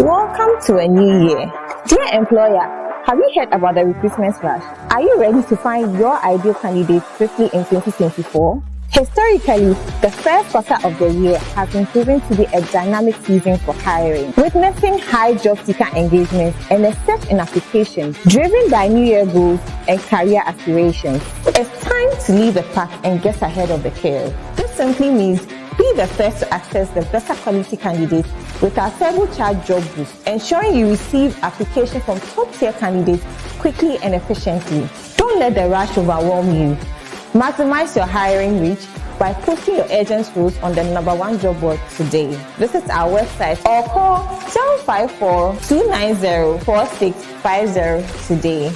Welcome to a new year. Dear employer, have you heard about the recruitment flash? Are you ready to find your ideal candidate swiftly in 2024? Historically, the first quarter of the year has been proven to be a dynamic season for hiring, witnessing high job seeker engagement and a surge in applications driven by New Year goals and career aspirations. It's time to lead the pack and get ahead of the curve. This simply means be the first to access the better quality candidates with our turbocharged job boost, ensuring you receive applications from top-tier candidates quickly and efficiently. Don't let the rush overwhelm you. Maximize your hiring reach by posting your urgent roles on the #1 job board today. Visit our website or call 754-290-4650 today.